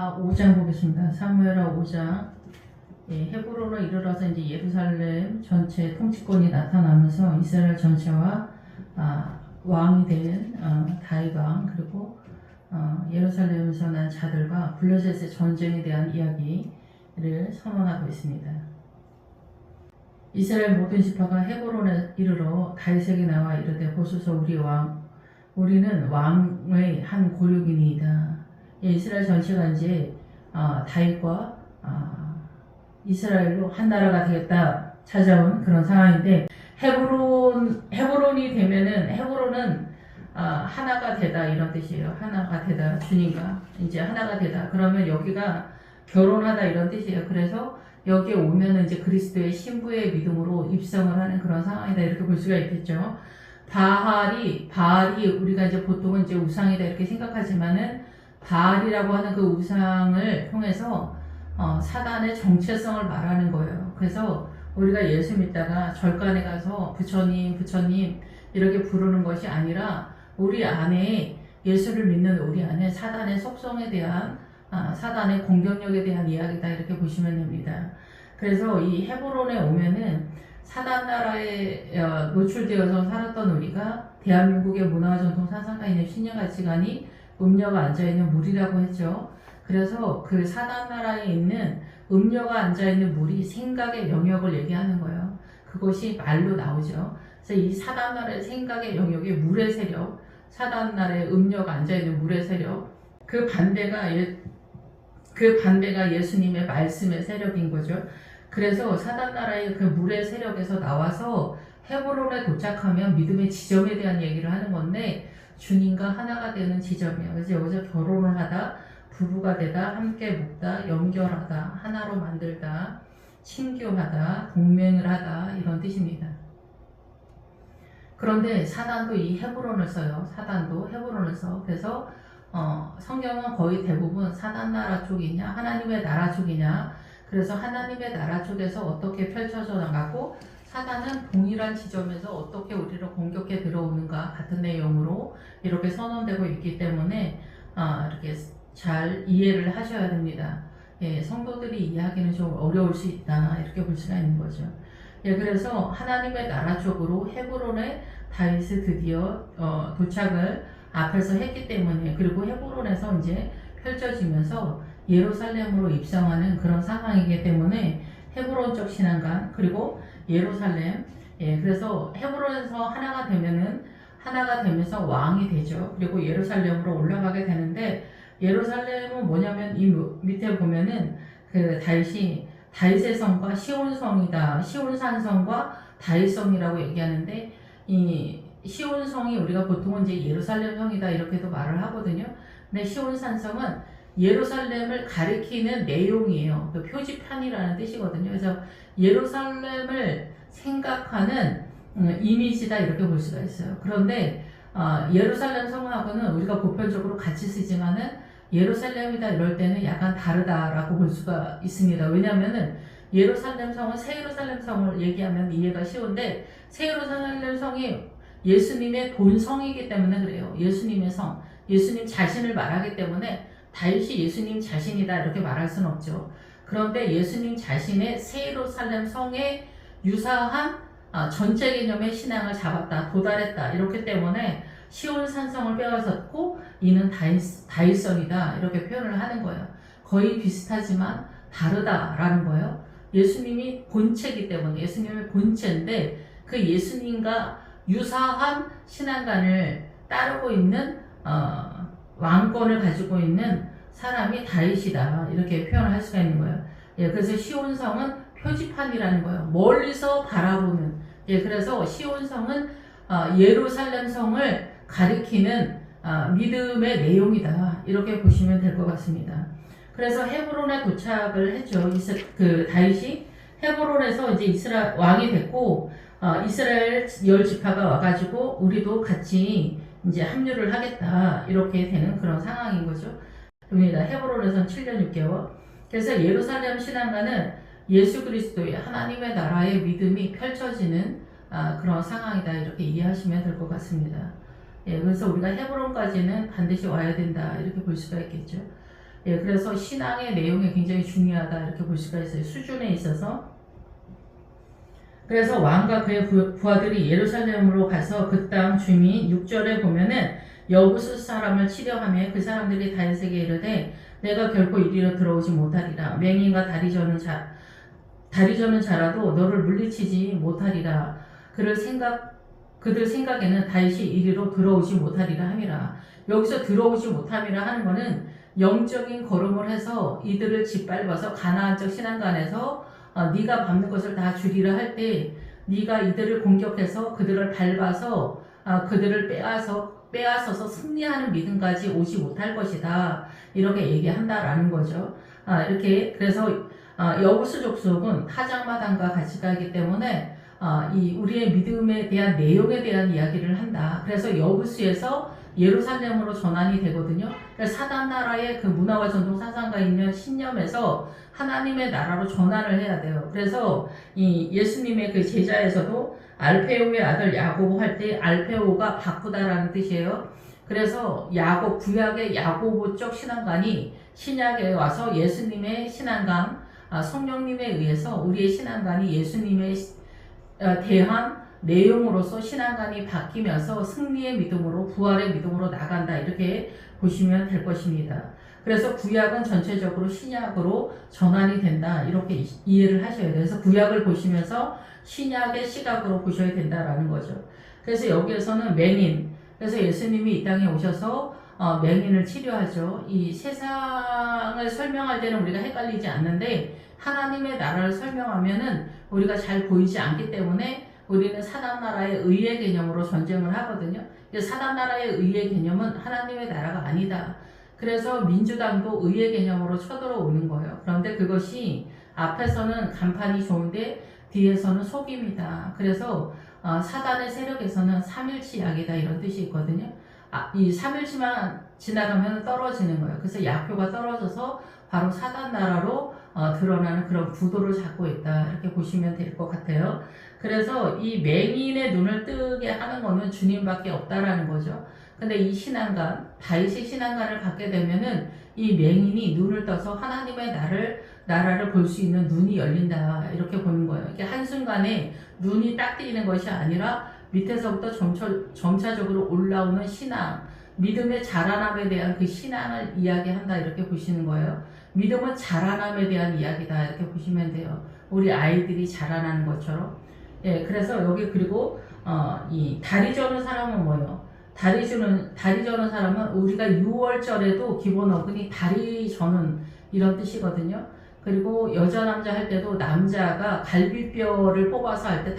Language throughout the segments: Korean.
사무엘하 5장 보겠습니다. 사무엘하 5장. 헤브론을 이르러서 이제 예루살렘 전체 통치권이 나타나면서 이스라엘 전체와 왕이 된 다윗 왕 그리고 예루살렘에서 난 자들과 블레셋의 전쟁에 대한 이야기를 선언하고 있습니다. 이스라엘 모든 지파가 헤브론에 이르러 다윗에게 나와 이르되 보소서 우리는 왕의 한 고륙이니이다. 이스라엘 전체가 이제 다윗과 이스라엘로 한 나라가 되겠다 찾아온 그런 상황인데 헤브론이 되면은 헤브론은 하나가 되다 이런 뜻이에요. 하나가 되다 주님과 이제 하나가 되다 그러면 여기가 결혼하다 이런 뜻이에요. 그래서 여기에 오면은 이제 그리스도의 신부의 믿음으로 입성을 하는 그런 상황이다 이렇게 볼 수가 있겠죠. 바알이 우리가 이제 보통은 이제 우상이다 이렇게 생각하지만은 바알이라고 하는 그 우상을 통해서 사단의 정체성을 말하는 거예요. 그래서 우리가 예수 믿다가 절간에 가서 부처님 이렇게 부르는 것이 아니라 우리 안에 예수를 믿는 우리 안에 사단의 속성에 대한 사단의 공격력에 대한 이야기다 이렇게 보시면 됩니다. 그래서 이 헤브론에 오면은 사단 나라에 노출되어서 살았던 우리가 대한민국의 문화와 전통 사상가 있는 신념 가치관이 음녀가 앉아있는 물이라고 했죠. 그래서 그 사단 나라에 있는 음녀가 앉아있는 물이 생각의 영역을 얘기하는 거예요. 그것이 말로 나오죠. 그래서 이 사단 나라의 생각의 영역이 물의 세력, 사단 나라의 음녀가 앉아있는 물의 세력, 그 반대가 예수님의 말씀의 세력인 거죠. 그래서 사단 나라의 그 물의 세력에서 나와서 헤브론에 도착하면 믿음의 지점에 대한 얘기를 하는 건데 주님과 하나가 되는 지점이에요. 그래서 여기서 결혼을 하다, 부부가 되다, 함께 묵다, 연결하다, 하나로 만들다, 친교하다, 동맹을 하다 이런 뜻입니다. 그런데 사단도 이 헤브론을 써요. 사단도 헤브론을 써. 그래서 성경은 거의 대부분 사단 나라 쪽이냐 하나님의 나라 쪽이냐 그래서 하나님의 나라 쪽에서 어떻게 펼쳐져 나가고 사단은 동일한 지점에서 어떻게 우리를 공격해 들어오는가 같은 내용으로 이렇게 선언되고 있기 때문에 이렇게 잘 이해를 하셔야 됩니다. 성도들이 이해하기는 좀 어려울 수 있다 이렇게 볼 수가 있는 거죠. 그래서 하나님의 나라 쪽으로 헤브론에 다윗이 드디어 도착을 앞에서 했기 때문에 그리고 헤브론에서 이제 펼쳐지면서 예루살렘으로 입성하는 그런 상황이기 때문에 헤브론적 신앙관 그리고 예루살렘 그래서 헤브론에서 하나가 되면서 왕이 되죠. 그리고 예루살렘으로 올라가게 되는데 예루살렘은 뭐냐면 이 밑에 보면은 그 다윗의 성과 시온성이다. 시온산성과 다윗성이라고 얘기하는데 이 시온성이 우리가 보통은 이제 예루살렘 성이다 이렇게도 말을 하거든요. 근데 시온산성은 예루살렘을 가리키는 내용이에요. 그 표지판이라는 뜻이거든요. 그래서 예루살렘을 생각하는 이미지다 이렇게 볼 수가 있어요. 그런데 예루살렘 성하고는 우리가 보편적으로 같이 쓰지만은 예루살렘이다 이럴 때는 약간 다르다라고 볼 수가 있습니다. 왜냐하면은 예루살렘 성은 새 예루살렘 성을 얘기하면 이해가 쉬운데 새 예루살렘 성이 예수님의 본성이기 때문에 그래요. 예수님의 성, 예수님 자신을 말하기 때문에 다윗이 예수님 자신이다 이렇게 말할 수는 없죠. 그런데 예수님 자신의 새 예루살렘 성에 유사한 전체 개념의 신앙을 잡았다, 도달했다 이렇기 때문에 시온 산성을 빼앗았고 이는 다윗성이다 이렇게 표현을 하는 거예요. 거의 비슷하지만 다르다라는 거예요. 예수님이 본체이기 때문에 예수님의 본체인데 그 예수님과 유사한 신앙관을 따르고 있는 왕권을 가지고 있는 사람이 다윗이다 이렇게 표현을 할 수가 있는 거예요. 그래서 시온성은 표지판이라는 거예요. 멀리서 바라보는 그래서 시온성은 예루살렘 성을 가리키는 믿음의 내용이다 이렇게 보시면 될 것 같습니다. 그래서 헤브론에 도착을 했죠. 그 다윗이 헤브론에서 이제 왕이 됐고 이스라엘 10지파가 와가지고 우리도 같이 이제 합류를 하겠다 이렇게 되는 그런 상황인 거죠. 그럽니다. 헤브론에서는 7년 6개월. 그래서 예루살렘 신앙가는 예수 그리스도의 하나님의 나라의 믿음이 펼쳐지는 그런 상황이다 이렇게 이해하시면 될 것 같습니다. 그래서 우리가 헤브론까지는 반드시 와야 된다 이렇게 볼 수가 있겠죠. 예, 그래서 신앙의 내용이 굉장히 중요하다 이렇게 볼 수가 있어요. 수준에 있어서. 그래서 왕과 그의 부하들이 예루살렘으로 가서 그 땅 주민 6절에 보면은 여부수 사람을 치려하며 그 사람들이 다윗에게 이르되 내가 결코 이리로 들어오지 못하리라. 맹인과 다리 저는 자라도 너를 물리치지 못하리라. 그들 생각에는 다윗이 이리로 들어오지 못하리라 함이라. 여기서 들어오지 못함이라 하는 것은 영적인 걸음을 해서 이들을 짓밟아서 가나안적 신앙간에서 네가 밟는 것을 다 주리라 할 때 네가 이들을 공격해서 그들을 밟아서 그들을 빼앗아서 승리하는 믿음까지 오지 못할 것이다. 이렇게 얘기한다라는 거죠. 이렇게 그래서 여부수 족속은 타작마당과 같이 가기 때문에 이 우리의 믿음에 대한 내용에 대한 이야기를 한다. 그래서 여부수에서 예루살렘으로 전환이 되거든요. 사단 나라의 그 문화와 전통 사상과 있는 신념에서 하나님의 나라로 전환을 해야 돼요. 그래서 이 예수님의 그 제자에서도 알페오의 아들 야고보 할 때 알페오가 바꾸다라는 뜻이에요. 그래서 구약의 야고보적 신앙관이 신약에 와서 예수님의 신앙관, 성령님에 의해서 우리의 신앙관이 예수님에 대한 내용으로서 신앙관이 바뀌면서 승리의 믿음으로 부활의 믿음으로 나간다 이렇게 보시면 될 것입니다. 그래서 구약은 전체적으로 신약으로 전환이 된다 이렇게 이해를 하셔야 돼요. 그래서 구약을 보시면서 신약의 시각으로 보셔야 된다라는 거죠. 그래서 여기에서는 맹인, 그래서 예수님이 이 땅에 오셔서 맹인을 치료하죠. 이 세상을 설명할 때는 우리가 헷갈리지 않는데 하나님의 나라를 설명하면은 우리가 잘 보이지 않기 때문에 우리는 사단 나라의 의의 개념으로 전쟁을 하거든요. 사단 나라의 의의 개념은 하나님의 나라가 아니다. 그래서 민주당도 의의 개념으로 쳐들어오는 거예요. 그런데 그것이 앞에서는 간판이 좋은데 뒤에서는 속임이다. 그래서 사단의 세력에서는 3일치 약이다 이런 뜻이 있거든요. 이 3일치만 지나가면 떨어지는 거예요. 그래서 약효가 떨어져서 바로 사단 나라로 드러나는 그런 구도를 잡고 있다 이렇게 보시면 될 것 같아요. 그래서 이 맹인의 눈을 뜨게 하는 거는 주님밖에 없다라는 거죠. 근데 이 신앙관, 다윗의 신앙관을 갖게 되면은 이 맹인이 눈을 떠서 하나님의 나라를 볼 수 있는 눈이 열린다 이렇게 보는 거예요. 이게 한순간에 눈이 딱 뜨이는 것이 아니라 밑에서부터 점차적으로 올라오는 신앙, 믿음의 자라남에 대한 그 신앙을 이야기한다 이렇게 보시는 거예요. 믿음은 자라남에 대한 이야기다 이렇게 보시면 돼요. 우리 아이들이 자라나는 것처럼. 예, 그래서 여기 그리고 이 다리 저는 사람은 뭐예요? 다리 저는 사람은 우리가 6월절에도 기본 어근이 다리 저는 이런 뜻이거든요. 그리고 여자 남자 할 때도 남자가 갈비뼈를 뽑아서 할 때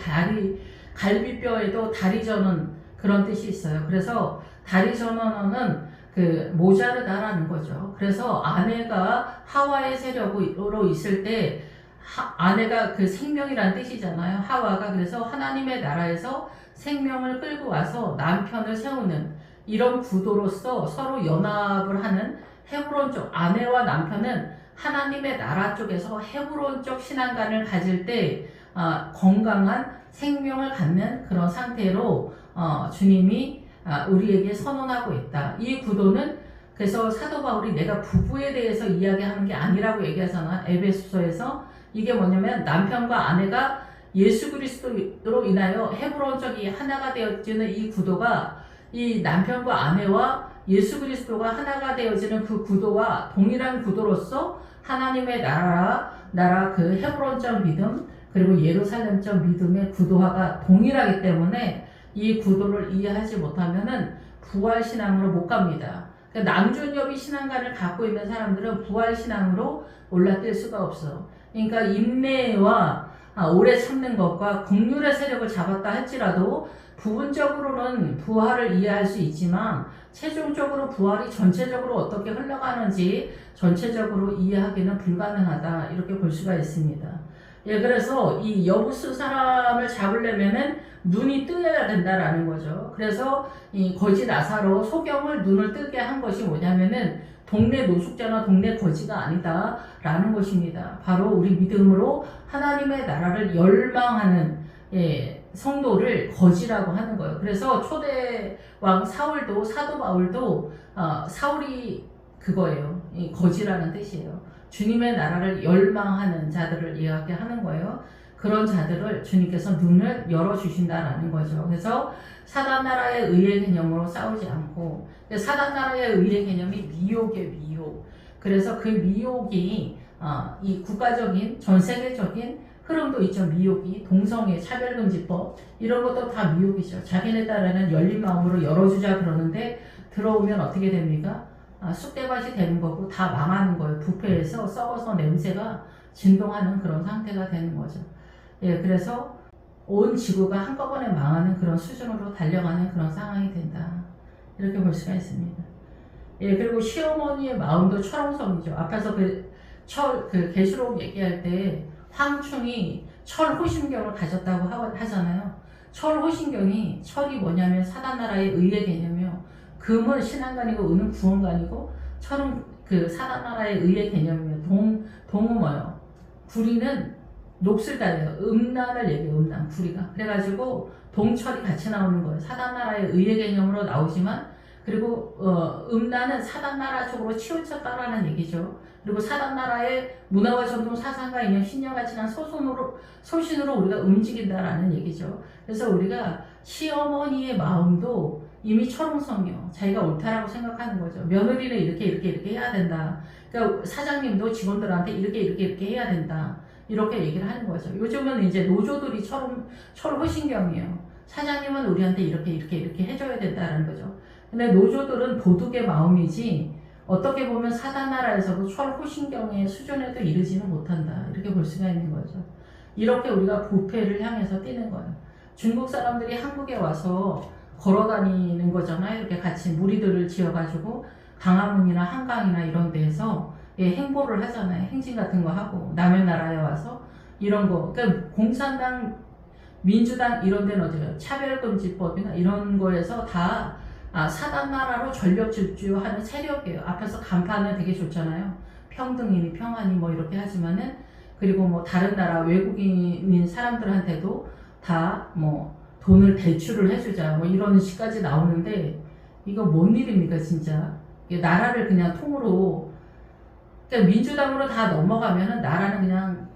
갈비뼈에도 다리 저는 그런 뜻이 있어요. 그래서 다리 전원은 그 모자르다라는 거죠. 그래서 아내가 하와의 세력으로 있을 때 아내가 그 생명이란 뜻이잖아요. 하와가 그래서 하나님의 나라에서 생명을 끌고 와서 남편을 세우는 이런 구도로서 서로 연합을 하는 헤브론 쪽 아내와 남편은 하나님의 나라 쪽에서 헤브론적 신앙관을 가질 때 건강한 생명을 갖는 그런 상태로 주님이 우리에게 선언하고 있다. 이 구도는 그래서 사도 바울이 내가 부부에 대해서 이야기하는 게 아니라고 얘기하잖아. 에베소서에서 이게 뭐냐면 남편과 아내가 예수 그리스도로 인하여 헤브론적이 하나가 되어지는 이 구도가 이 남편과 아내와 예수 그리스도가 하나가 되어지는 그 구도와 동일한 구도로서 하나님의 나라 그 헤브론적 믿음 그리고 예루살렘적 믿음의 구도화가 동일하기 때문에 이 구도를 이해하지 못하면은 부활신앙으로 못 갑니다. 그러니까 남존여비 신앙관을 갖고 있는 사람들은 부활신앙으로 올라뛸 수가 없어. 그러니까 인내와 오래 참는 것과 긍휼의 세력을 잡았다 할지라도 부분적으로는 부활을 이해할 수 있지만 최종적으로 부활이 전체적으로 어떻게 흘러가는지 전체적으로 이해하기는 불가능하다 이렇게 볼 수가 있습니다. 예, 그래서 이 여부수 사람을 잡으려면은 눈이 뜨여야 된다라는 거죠. 그래서 이 거지 나사로 소경을 눈을 뜨게 한 것이 뭐냐면은 동네 노숙자나 동네 거지가 아니다라는 것입니다. 바로 우리 믿음으로 하나님의 나라를 열망하는 성도를 거지라고 하는 거예요. 그래서 초대 왕 사울도 사도 바울도 사울이 그거예요. 이 거지라는 뜻이에요. 주님의 나라를 열망하는 자들을 이야기하는 거예요. 그런 자들을 주님께서 눈을 열어주신다라는 거죠. 그래서 사단 나라의 의의 개념으로 싸우지 않고, 사단 나라의 의의 개념이 미혹의 미혹. 그래서 그 미혹이 이 국가적인 전 세계적인 흐름도 있죠. 미혹이 동성애 차별금지법 이런 것도 다 미혹이죠. 자기네 딸에는 열린 마음으로 열어주자 그러는데 들어오면 어떻게 됩니까? 쑥대밭이 되는 거고 다 망하는 거예요. 부패해서 썩어서 냄새가 진동하는 그런 상태가 되는 거죠. 예, 그래서 온 지구가 한꺼번에 망하는 그런 수준으로 달려가는 그런 상황이 된다. 이렇게 볼 수가 있습니다. 예, 그리고 시어머니의 마음도 철옹성이죠. 앞에서 그 계시록 얘기할 때 황충이 철호심경을 가졌다고 하잖아요. 철호심경이 철이 뭐냐면 사단나라의 의의 개념이요. 금은 신앙관이고 은은 구원관이고 철은 그 사단나라의 의의 개념이에요. 동은 뭐예요? 구리는 녹슬다예요. 음란을 얘기해요. 음란 구리가. 그래가지고 동철이 같이 나오는 거예요. 사단나라의 의의 개념으로 나오지만 그리고 음란은 사단나라 쪽으로 치우쳤다라는 얘기죠. 그리고 사단나라의 문화와 전통 사상과 이념 신념가치나 소신으로 우리가 움직인다라는 얘기죠. 그래서 우리가 시어머니의 마음도 이미 철옹성이요. 자기가 옳다라고 생각하는 거죠. 며느리는 이렇게 해야 된다. 그러니까 사장님도 직원들한테 이렇게 해야 된다. 이렇게 얘기를 하는 거죠. 요즘은 이제 노조들이 철호신경이에요. 사장님은 우리한테 이렇게 해줘야 된다는 거죠. 근데 노조들은 도둑의 마음이지 어떻게 보면 사단나라에서도 철호신경의 수준에도 이르지는 못한다. 이렇게 볼 수가 있는 거죠. 이렇게 우리가 부패를 향해서 뛰는 거예요. 중국 사람들이 한국에 와서 걸어다니는 거잖아요. 이렇게 같이 무리들을 지어가지고 강화문이나 한강이나 이런 데에서 행보를 하잖아요. 행진 같은 거 하고 남의 나라에 와서 이런 거. 그러니까 공산당, 민주당 이런 데는 어때요? 차별금지법이나 이런 거에서 다 사단나라로 전력 질주하는 세력이에요. 앞에서 간판은 되게 좋잖아요. 평등이니 평안이 뭐 이렇게 하지만은 그리고 뭐 다른 나라 외국인인 사람들한테도 다 뭐 돈을 대출을 해주자 뭐 이런 식까지 나오는데 이거 뭔 일입니까 진짜. 나라를 그냥 통으로 그러니까 민주당으로 다 넘어가면은 나라는 그냥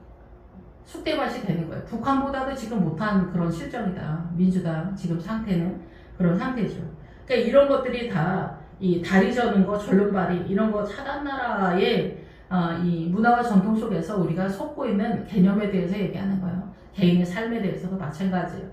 쑥대밭이 되는 거예요. 북한보다도 지금 못한 그런 실정이다. 민주당 지금 상태는 그런 상태죠. 그러니까 이런 것들이 다 이 다리 저는 거, 절름발이 이런 거 사단나라의 이 문화와 전통 속에서 우리가 속고 있는 개념에 대해서 얘기하는 거예요. 개인의 삶에 대해서도 마찬가지예요.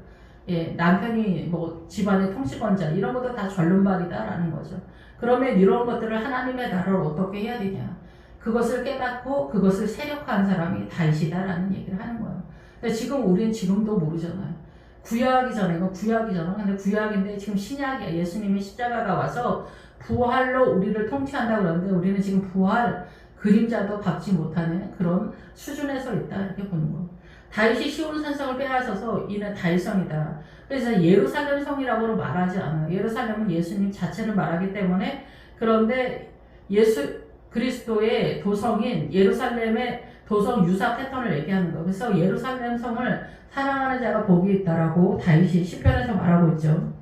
예, 남편이 뭐 집안의 통치권자 이런 것도 다 절름발이다라는 거죠. 그러면 이런 것들을 하나님의 나라를 어떻게 해야 되냐? 그것을 깨닫고 그것을 세력화한 사람이 다윗이다라는 얘기를 하는 거예요. 근데 지금 우리는 지금도 모르잖아요. 구약이 전에, 이거 구약이잖아. 근데 구약인데 지금 신약이야. 예수님이 십자가가 와서 부활로 우리를 통치한다고 그러는데 우리는 지금 부활 그림자도 밟지 못하는 그런 수준에서 있다. 이렇게 보는 거. 다윗이 시온 산성을 빼앗아서 이는 다윗성이다. 그래서 예루살렘 성이라고는 말하지 않아요. 예루살렘은 예수님 자체를 말하기 때문에 그런데 예수 그리스도의 도성인 예루살렘의 도성 유사 패턴을 얘기하는 거예요. 그래서 예루살렘 성을 사랑하는 자가 복이 있다라고 다윗이 시편에서 말하고 있죠.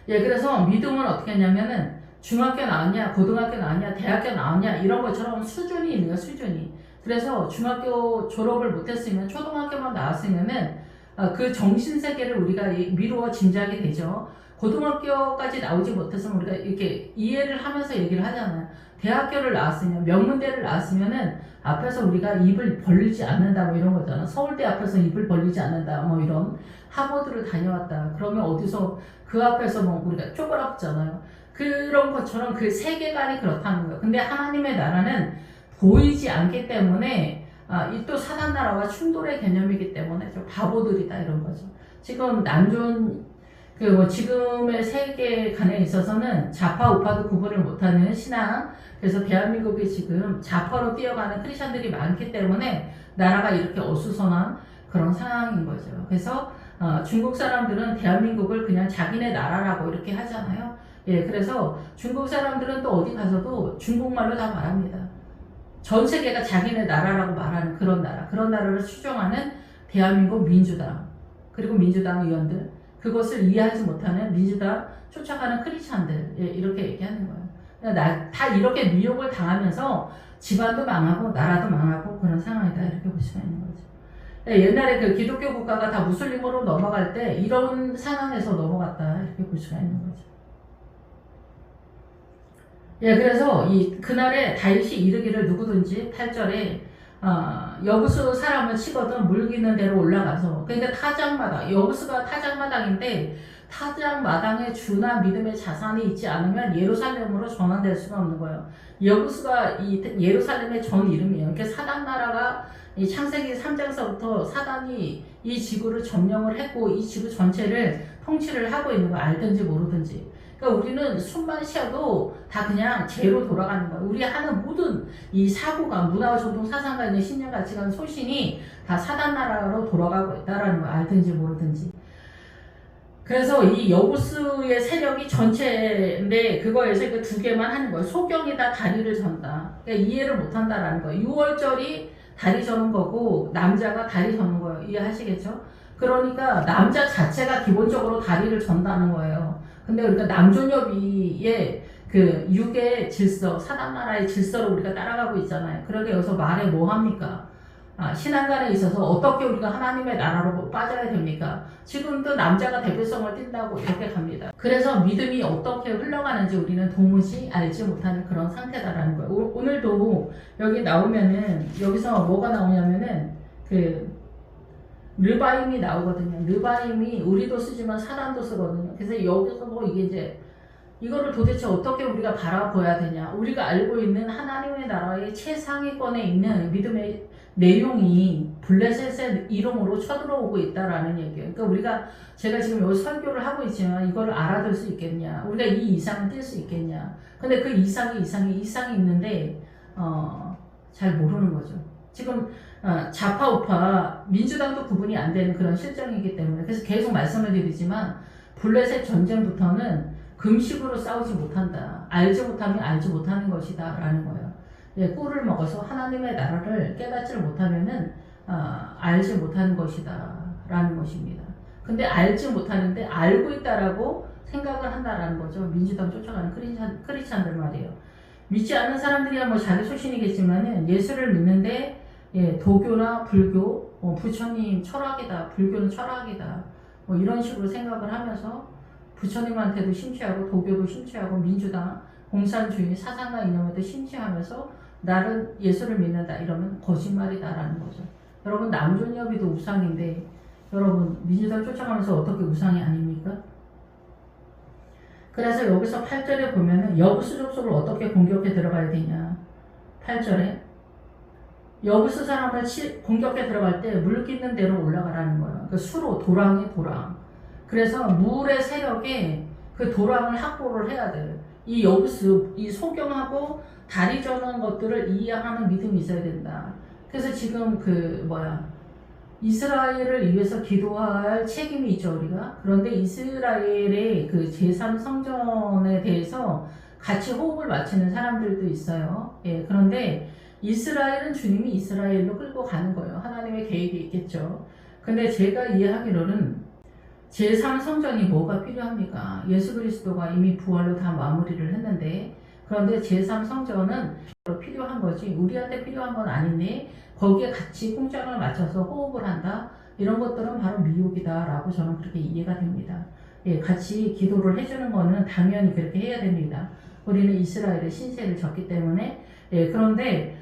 예, 그래서 믿음은 어떻게 했냐면은 중학교 나왔냐, 고등학교 나왔냐, 대학교 나왔냐 이런 것처럼 수준이 있는 거예요. 수준이. 그래서 중학교 졸업을 못했으면 초등학교만 나왔으면은 그 정신세계를 우리가 미루어 짐작이 되죠. 고등학교까지 나오지 못했으면 우리가 이렇게 이해를 하면서 얘기를 하잖아요. 대학교를 나왔으면, 명문대를 나왔으면은 앞에서 우리가 입을 벌리지 않는다 뭐 이런 거잖아. 서울대 앞에서 입을 벌리지 않는다 뭐 이런 하버드를 다녀왔다. 그러면 어디서 그 앞에서 뭐 우리가 쪼그라붙잖아요. 그런 것처럼 그 세계관이 그렇다는 거예요. 근데 하나님의 나라는 보이지 않기 때문에 이 또 사단나라와 충돌의 개념이기 때문에 좀 바보들이다 이런 거죠. 지금 남존 지금의 세계관에 있어서는 좌파 우파도 구분을 못하는 신앙. 그래서 대한민국이 지금 좌파로 뛰어가는 크리스천들이 많기 때문에 나라가 이렇게 어수선한 그런 상황인 거죠. 그래서 중국 사람들은 대한민국을 그냥 자기네 나라라고 이렇게 하잖아요. 예, 그래서 중국 사람들은 또 어디 가서도 중국말로 다 말합니다. 전 세계가 자기네 나라라고 말하는 그런 나라, 그런 나라를 추종하는 대한민국 민주당, 그리고 민주당 의원들, 그것을 이해하지 못하는 민주당 쫓아가는 크리스찬들, 예, 이렇게 얘기하는 거예요. 다 이렇게 미혹을 당하면서 집안도 망하고 나라도 망하고 그런 상황이다 이렇게 볼 수가 있는 거죠. 옛날에 그 기독교 국가가 다 무슬림으로 넘어갈 때 이런 상황에서 넘어갔다 이렇게 볼 수가 있는 거죠. 그래서 그날에 다윗이 이르기를 누구든지 8절에 여부수 사람을 치거든 물기는 대로 올라가서, 그러니까 타작마당, 여부수가 타작마당인데 타작마당에 주나 믿음의 자산이 있지 않으면 예루살렘으로 전환될 수가 없는 거예요. 여부수가 이 예루살렘의 전 이름이에요. 그러니까 사단 나라가 이 창세기 3장서부터 사단이 이 지구를 점령을 했고 이 지구 전체를 통치를 하고 있는 거 알든지 모르든지. 그러니까 우리는 숨만 쉬어도 다 그냥 죄로 돌아가는 거야. 우리 하는 모든 이 사고가 문화와 전통 사상가 있는 신념 가치관 소신이 다 사단 나라로 돌아가고 있다라는 거 알든지 모르든지. 그래서 이 여부스의 세력이 전체인데 그거에서 그 두 개만 하는 거예요. 소경이다 다리를 전다. 그러니까 이해를 못 한다라는 거예요. 6월절이 다리 저는 거고 남자가 다리 저는 거예요. 이해하시겠죠? 그러니까 남자 자체가 기본적으로 다리를 전다는 거예요. 근데 우리가 남존여비의 그 육의 질서, 사단나라의 질서를 우리가 따라가고 있잖아요. 그러게 여기서 말에 뭐 합니까? 신앙관에 있어서 어떻게 우리가 하나님의 나라로 빠져야 됩니까? 지금도 남자가 대표성을 띈다고 이렇게 갑니다. 그래서 믿음이 어떻게 흘러가는지 우리는 도무지 알지 못하는 그런 상태다라는 거예요. 오늘도 여기 나오면은 여기서 뭐가 나오냐면은 그 르바임이 나오거든요. 르바임이 우리도 쓰지만 사단도 쓰거든요. 그래서 여기서 뭐 이게 이제 이거를 도대체 어떻게 우리가 바라봐야 되냐. 우리가 알고 있는 하나님의 나라의 최상위권에 있는 믿음의 내용이 블레셋의 이름으로 쳐들어오고 있다라는 얘기예요. 그러니까 우리가 제가 지금 여기 설교를 하고 있지만 이거를 알아들 수 있겠냐. 우리가 이 이상을 뛸 수 있겠냐. 근데 그 이상이 있는데 잘 모르는 거죠. 지금 좌파 우파 민주당도 구분이 안 되는 그런 실정이기 때문에 그래서 계속 말씀을 드리지만 블레셋 전쟁부터는 금식으로 싸우지 못한다. 알지 못하면 알지 못하는 것이다 라는 거예요. 꿀을 먹어서 하나님의 나라를 깨닫지를 못하면은 알지 못하는 것이다 라는 것입니다. 근데 알지 못하는데 알고 있다라고 생각을 한다라는 거죠. 민주당 쫓아가는 크리스찬들 말이에요. 믿지 않는 사람들이야 뭐 자기 소신이겠지만은 예수를 믿는데 도교나 불교, 부처님 철학이다, 불교는 철학이다, 뭐 이런 식으로 생각을 하면서 부처님한테도 심취하고 도교도 심취하고 민주당, 공산주의, 사상가 이념에도 심취하면서 나는 예수를 믿는다 이러면 거짓말이다라는 거죠. 여러분 남존여비도 우상인데 여러분 민주당 쫓아가면서 어떻게 우상이 아닙니까? 그래서 여기서 8절에 보면은 여부수 족속을 어떻게 공격해 들어가야 되냐. 8절에 여부수 사람을 공격해 들어갈 때 물 깃는 대로 올라가라는 거예요. 그 수로 도랑이 도랑. 그래서 물의 세력에 그 도랑을 확보를 해야 돼요. 이 여부수, 이 소경하고 다리 저는 것들을 이해하는 믿음이 있어야 된다. 그래서 지금 이스라엘을 위해서 기도할 책임이 있죠, 우리가. 그런데 이스라엘의 그 제3성전에 대해서 같이 호흡을 맞추는 사람들도 있어요. 그런데 이스라엘은 주님이 이스라엘로 끌고 가는 거예요. 하나님의 계획이 있겠죠. 근데 제가 이해하기로는 제3성전이 뭐가 필요합니까? 예수 그리스도가 이미 부활로 다 마무리를 했는데, 그런데 제3성전은 필요한 거지 우리한테 필요한 건 아닌데 거기에 같이 공장을 맞춰서 호흡을 한다. 이런 것들은 바로 미혹이다 라고 저는 그렇게 이해가 됩니다. 같이 기도를 해주는 거는 당연히 그렇게 해야 됩니다. 우리는 이스라엘의 신세를 졌기 때문에. 그런데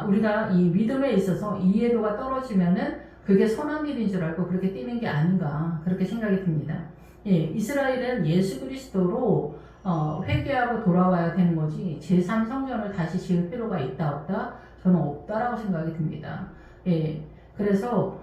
우리가 이 믿음에 있어서 이해도가 떨어지면은 그게 선한 일인 줄 알고 그렇게 뛰는 게 아닌가 그렇게 생각이 듭니다. 이스라엘은 예수 그리스도로 회개하고 돌아와야 되는 거지 제3성전을 다시 지을 필요가 있다 없다? 저는 없다라고 생각이 듭니다. 그래서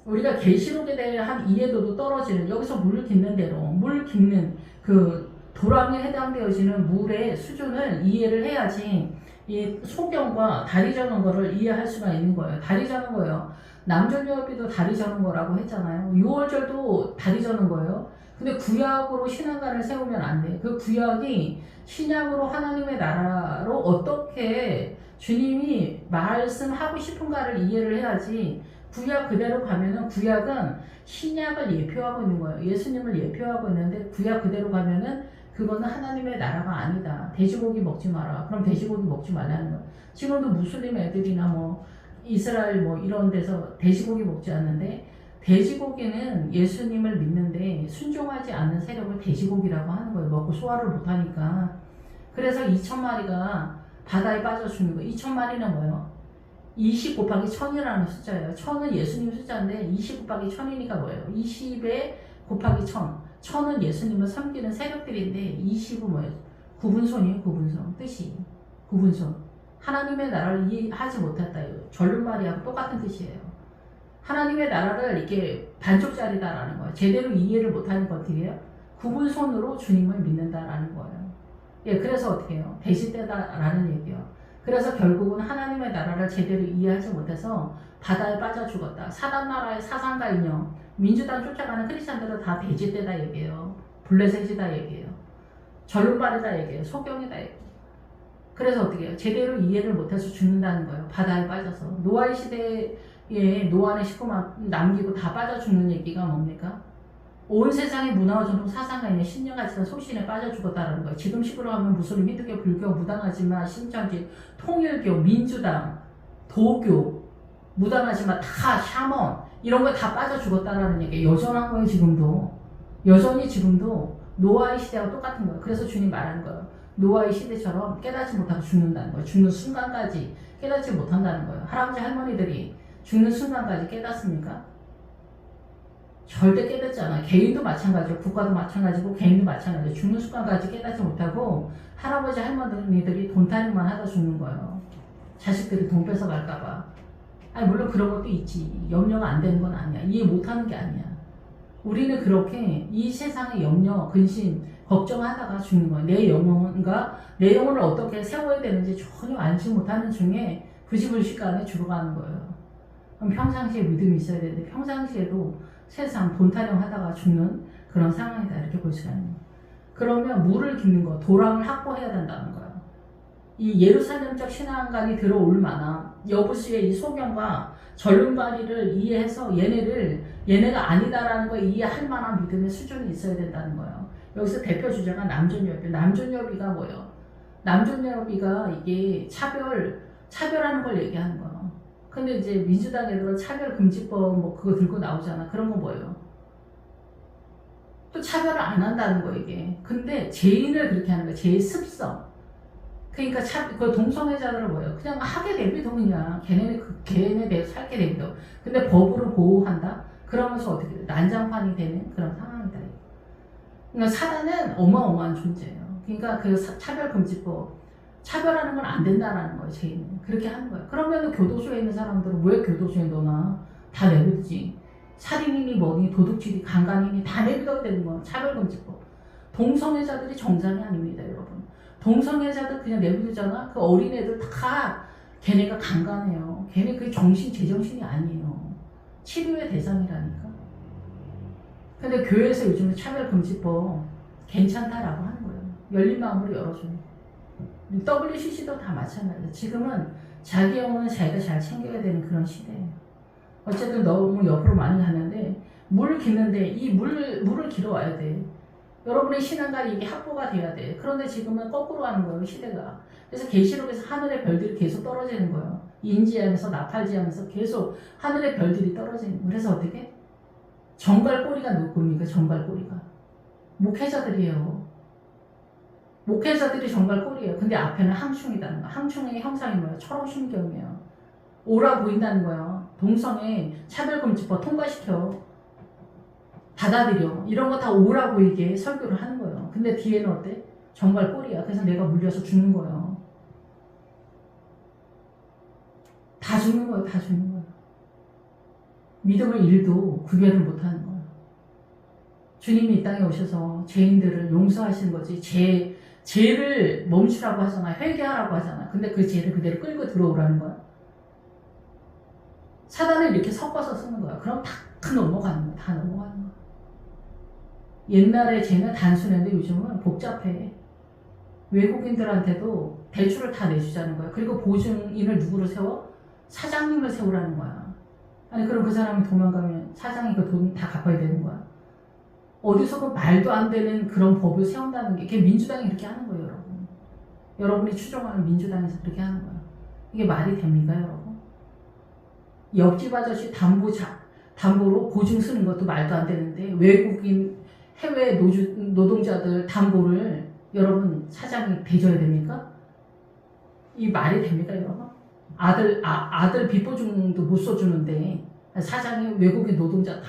우리가 계시록에 대한 이해도도 떨어지는 여기서 물 깃는 대로 물 깃는 그 도랑에 해당되어지는 물의 수준을 이해를 해야지 이 소경과 다리 저는 거를 이해할 수가 있는 거예요. 다리 저는 거예요. 남존여비도 다리 저는 거라고 했잖아요. 6월절도 다리 저는 거예요. 근데 구약으로 신앙관을 세우면 안 돼. 그 구약이 신약으로 하나님의 나라로 어떻게 주님이 말씀하고 싶은가를 이해를 해야지 구약 그대로 가면은 구약은 신약을 예표하고 있는 거예요. 예수님을 예표하고 있는데 구약 그대로 가면은 그거는 하나님의 나라가 아니다. 돼지고기 먹지 마라. 그럼 돼지고기 먹지 말라는 거야. 지금도 무슬림 애들이나 뭐 이스라엘 뭐 이런 데서 돼지고기 먹지 않는데, 돼지고기는 예수님을 믿는데 순종하지 않는 세력을 돼지고기라고 하는 거예요. 먹고 소화를 못하니까. 그래서 2,000마리가 바다에 빠져 죽는 거예요. 2,000마리는 뭐예요? 20 곱하기 1000이라는 숫자예요. 1000은 예수님 숫자인데 20 곱하기 1000이니까 뭐예요? 20에 곱하기 1000. 1000은 예수님을 섬기는 세력들인데 20은 뭐예요? 구분손이에요. 구분손. 뜻이. 구분손. 하나님의 나라를 이해하지 못했다. 절름말이하고 똑같은 뜻이에요. 하나님의 나라를 이렇게 반쪽짜리다라는 거예요. 제대로 이해를 못하는 것들이에요. 구분손으로 주님을 믿는다라는 거예요. 예, 그래서 어떻게 해요? 배신되다라는 얘기예요. 그래서 결국은 하나님의 나라를 제대로 이해하지 못해서 바다에 빠져 죽었다. 사단 나라의 사상과 인형, 민주당 쫓아가는 크리스찬들은 다 배신되다 얘기예요. 블레셋이다 얘기예요. 절름발이다 얘기예요. 소경이다 얘기예요. 그래서 어떻게 해요? 제대로 이해를 못해서 죽는다는 거예요. 바다에 빠져서. 노아의 시대에 노아의 식구만 남기고 다 빠져 죽는 얘기가 뭡니까? 온 세상의 문화와 전통 사상가 있는 신령같은 소신에 빠져 죽었다는 거예요. 지금 식으로 하면 무슬림, 히두교, 불교, 무당하지만 신천지, 통일교, 민주당, 도교, 무당하지만 다 샤먼 이런 거 다 빠져 죽었다라는 얘기예요. 여전한 거예요. 지금도. 여전히 지금도 노아의 시대와 똑같은 거예요. 그래서 주님 말하는 거예요. 노아의 시대처럼 깨닫지 못하고 죽는다는 거예요. 죽는 순간까지 깨닫지 못한다는 거예요. 할아버지 할머니들이 죽는 순간까지 깨닫습니까? 절대 깨닫지 않아요. 개인도 마찬가지고 국가도 마찬가지고 개인도 마찬가지고 죽는 순간까지 깨닫지 못하고 할아버지 할머니들이 돈타령만 하다 죽는 거예요. 자식들이 돈 뺏어갈까봐. 아니 물론 그런 것도 있지. 염려가 안 되는 건 아니야. 이해 못하는 게 아니야. 우리는 그렇게 이 세상의 염려, 근심, 걱정하다가 죽는 거예요. 내 영혼을 어떻게 세워야 되는지 전혀 알지 못하는 중에 부지불식간에 죽어가는 거예요. 그럼 평상시에 믿음이 있어야 되는데 평상시에도 세상 돈타령 하다가 죽는 그런 상황이다 이렇게 볼 수가 있는 거예요. 그러면 물을 깃는 거, 도랑을 확보해야 된다는 거예요. 이 예루살렘적 신앙관이 들어올 만한 여부수의 이 소경과 절름발이를 이해해서 얘네가 아니다라는 걸 이해할 만한 믿음의 수준이 있어야 된다는 거예요. 여기서 대표 주제가 남존여비. 남존여비가 뭐예요? 남존여비가 이게 차별하는 걸 얘기하는 거예요. 근데 이제 민주당 애들은 차별금지법 뭐 그거 들고 나오잖아. 그런 거 뭐예요? 또 차별을 안 한다는 거 이게. 근데 죄인을 그렇게 하는 거야. 죄의 습성. 그러니까 그 동성애자들은 뭐예요? 그냥 하게 내비둬 그냥. 걔네 대해서 살게 내비둬. 근데 법으로 보호한다? 그러면서 어떻게 돼? 난장판이 되는 그런 상황이다. 그러니까 사단은 어마어마한 존재예요. 그러니까 그 차별금지법. 차별하는 건 안 된다라는 거예요, 죄인은. 그렇게 하는 거예요. 그러면 교도소에 있는 사람들은 왜 교도소에 넣어놔? 다 내비두지. 살인이니 뭐니 도둑질이 강간이니 다 내비둬야 되는 거예요. 차별금지법. 동성애자들이 정상이 아닙니다, 여러분. 동성애자들 그냥 내비두잖아. 그 어린애들 다 걔네가 강간해요. 걔네 그게 제정신이 아니에요. 치료의 대상이라니까. 근데 교회에서 요즘에 차별금지법 괜찮다라고 하는 거예요. 열린 마음으로 열어줘요. WCC도 다 마찬가지예요. 지금은 자기 영혼은 자기가 잘 챙겨야 되는 그런 시대예요. 어쨌든 너무 옆으로 많이 가는데 물 깃는데 이 물을 길어와야 돼. 여러분의 신앙과 이게 확보가 돼야 돼. 그런데 지금은 거꾸로 하는 거예요, 시대가. 그래서 계시록에서 하늘의 별들이 계속 떨어지는 거예요. 인지하면서 나팔지하면서 계속 하늘의 별들이 떨어지는 거예요. 그래서 어떻게? 정갈꼬리가 누굽니까? 정갈꼬리가 목회자들이에요. 목회자들이 정갈꼬리예요. 근데 앞에는 항충이다는 거야. 항충의 형상이 뭐예요? 철옹심경이에요. 오라 보인다는 거예요. 동성애 차별금지법 통과시켜. 받아들여. 이런 거 다 오라 보이게 설교를 하는 거예요. 근데 뒤에는 어때? 정갈꼬리야. 그래서 내가 물려서 죽는 거예요. 다 죽는 거예요. 다 죽는 거예요. 믿음을 일도 구별을 못하는 거예요. 주님이 이 땅에 오셔서 죄인들을 용서하시는 거지. 죄를 멈추라고 하잖아. 회개하라고 하잖아. 근데 그 죄를 그대로 끌고 들어오라는 거야. 사단을 이렇게 섞어서 쓰는 거야. 그럼 다 넘어가는 거야. 다 넘어가는 거야. 옛날에 죄는 단순했는데 요즘은 복잡해. 외국인들한테도 대출을 다 내주자는 거야. 그리고 보증인을 누구로 세워? 사장님을 세우라는 거야. 아니 그럼 그 사람이 도망가면 사장이 그 돈 다 갚아야 되는 거야. 어디서 그 말도 안 되는 그런 법을 세운다는 게, 그게 민주당이 그렇게 하는 거예요, 여러분. 여러분이 추종하는 민주당에서 그렇게 하는 거예요. 이게 말이 됩니까, 여러분? 옆집 아저씨 담보로 보증 쓰는 것도 말도 안 되는데, 외국인 해외 노동자들 담보를 여러분 사장이 대줘야 됩니까? 이 말이 됩니까, 여러분? 아들 빚보증도 못 써주는데 사장이 외국인 노동자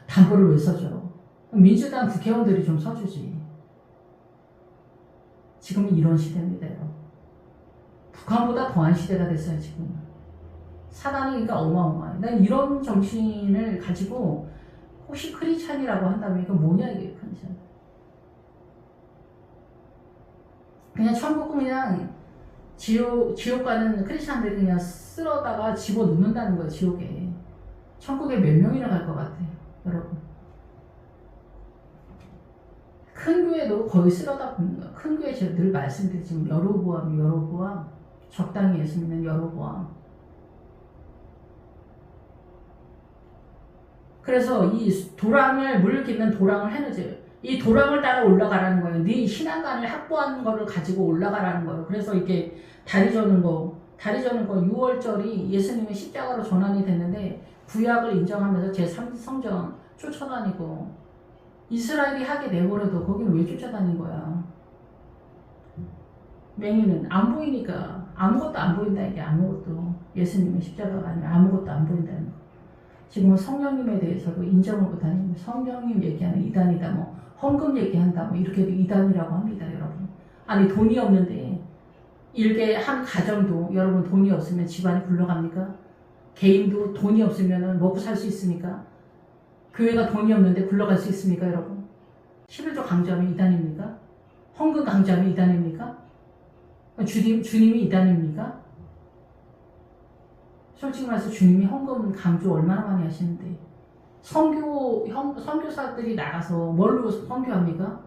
담보를 왜 써줘? 민주당 국회의원들이 좀 써주지. 지금은 이런 시대입니다, 여러분. 북한보다 더한 시대가 됐어요, 지금. 사단이 그러니까 어마어마해. 난 이런 정신을 가지고 혹시 크리스찬이라고 한다면 이거 뭐냐, 이게 크리스찬. 그냥 천국은 그냥 지옥 가는 크리스찬들이 그냥 쓸어다가 집어넣는다는 거예요, 지옥에. 천국에 몇 명이나 갈 것 같아요, 여러분. 큰 교회도 거의 쓸어다 붓는 거예요. 큰 교회 제가 늘 말씀드리지만 여로보암, 적당히 예수 믿는 여로보암. 그래서 이 물 깃는 도랑을 해놓으세요. 이 도랑을 따라 올라가라는 거예요. 네 신앙관을 확보하는 거를 가지고 올라가라는 거예요. 그래서 이게 다리 저는 거 6월절이 예수님의 십자가로 전환이 됐는데 구약을 인정하면서 제3성전 쫓아다니고 이스라엘이 하게 내버려도 거기는 왜 쫓아다닌 거야? 맹인은 안 보이니까 아무것도 안 보인다, 이게 아무것도. 예수님의 십자가가 아니면 아무것도 안 보인다는 거. 지금은 성령님에 대해서도 인정을 못하는, 성령님 얘기하는 이단이다, 뭐 헌금 얘기한다, 뭐 이렇게도 이단이라고 합니다, 여러분. 아니 돈이 없는데 일개 한 가정도 여러분 돈이 없으면 집안이 굴러갑니까? 개인도 돈이 없으면 먹고 살 수 있습니까? 교회가 돈이 없는데 굴러갈 수 있습니까, 여러분? 11조 강조하면 이단입니까? 헌금 강조하면 이단입니까? 주님이 이단입니까? 솔직히 말해서 주님이 헌금 강조 얼마나 많이 하시는데 선교사들이 나가서 뭘로 선교합니까?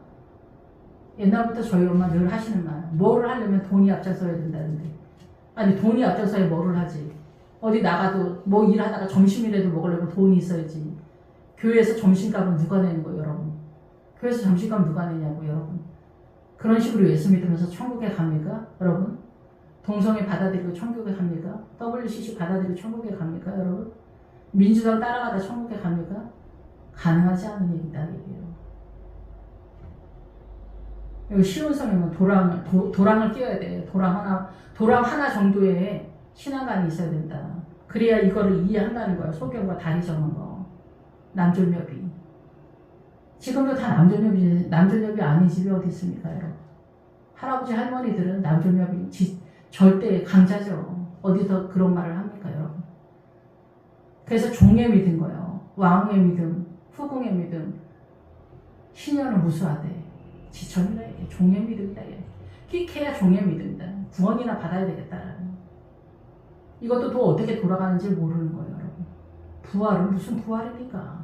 옛날부터 저희 엄마 늘 하시는 말, 뭐를 하려면 돈이 앞장서야 된다는데, 아니 돈이 앞장서야 뭐를 하지? 어디 나가도 뭐 일하다가 점심이라도 먹으려면 돈이 있어야지. 교회에서 점심값은 누가 내는 거예요, 여러분? 교회에서 점심값 누가 내냐고, 여러분? 그런 식으로 예수 믿으면서 천국에 갑니까, 여러분? 동성애 받아들이고 천국에 갑니까? WCC 받아들이고 천국에 갑니까, 여러분? 민주당 따라가다 천국에 갑니까? 가능하지 않은 얘기다, 얘기예요. 여기 쉬운 성경은 도랑을 띄워야 돼. 도랑 하나 정도의 신앙관이 있어야 된다. 그래야 이거를 이해한다는 거야. 소경과 다리 저는 거. 남존여비. 지금도 다 남존여비 아닌 집이 어디 있습니까, 여러분? 할아버지 할머니들은 남존여비 절대 강자죠. 어디서 그런 말을 합니까, 여러분? 그래서 종의 믿음 거예요. 왕의 믿음, 후궁의 믿음. 신녀는 무수하대. 지천이다, 이게. 종의 믿음이다, 이게. 끽해야 종의 믿음이다. 구원이나 받아야 되겠다라는. 이것도 또 어떻게 돌아가는지 모르는 거예요, 여러분. 부활은 무슨 부활입니까?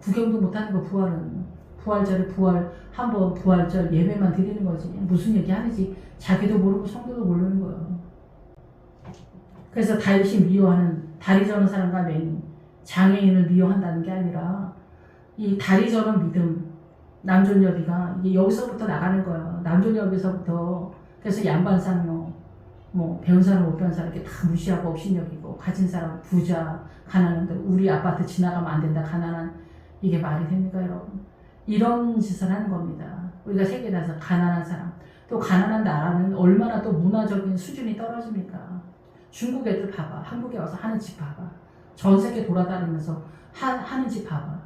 구경도 못하는 거, 부활은. 부활절에 한번 부활절 예배만 드리는 거지. 무슨 얘기 하는지 자기도 모르고 성도도 모르는 거예요. 그래서 다윗이 미워하는 다리 저는 사람과 맹인, 장애인을 미워한다는 게 아니라 이 다리 저는 믿음, 남존여비가 이게 여기서부터 나가는 거예요. 남존여비서부터. 그래서 양반상 뭐 배운 사람 못 배운 사람 이렇게 다 무시하고 업신여기고, 가진 사람 부자 가난한데 우리 아파트 지나가면 안 된다, 가난한. 이게 말이 됩니까, 여러분? 이런 짓을 하는 겁니다. 우리가 세계에 나서 가난한 사람, 또 가난한 나라는 얼마나 또 문화적인 수준이 떨어집니까? 중국 애들 봐봐. 한국에 와서 하는 집 봐봐. 전 세계 돌아다니면서 하는 집 봐봐.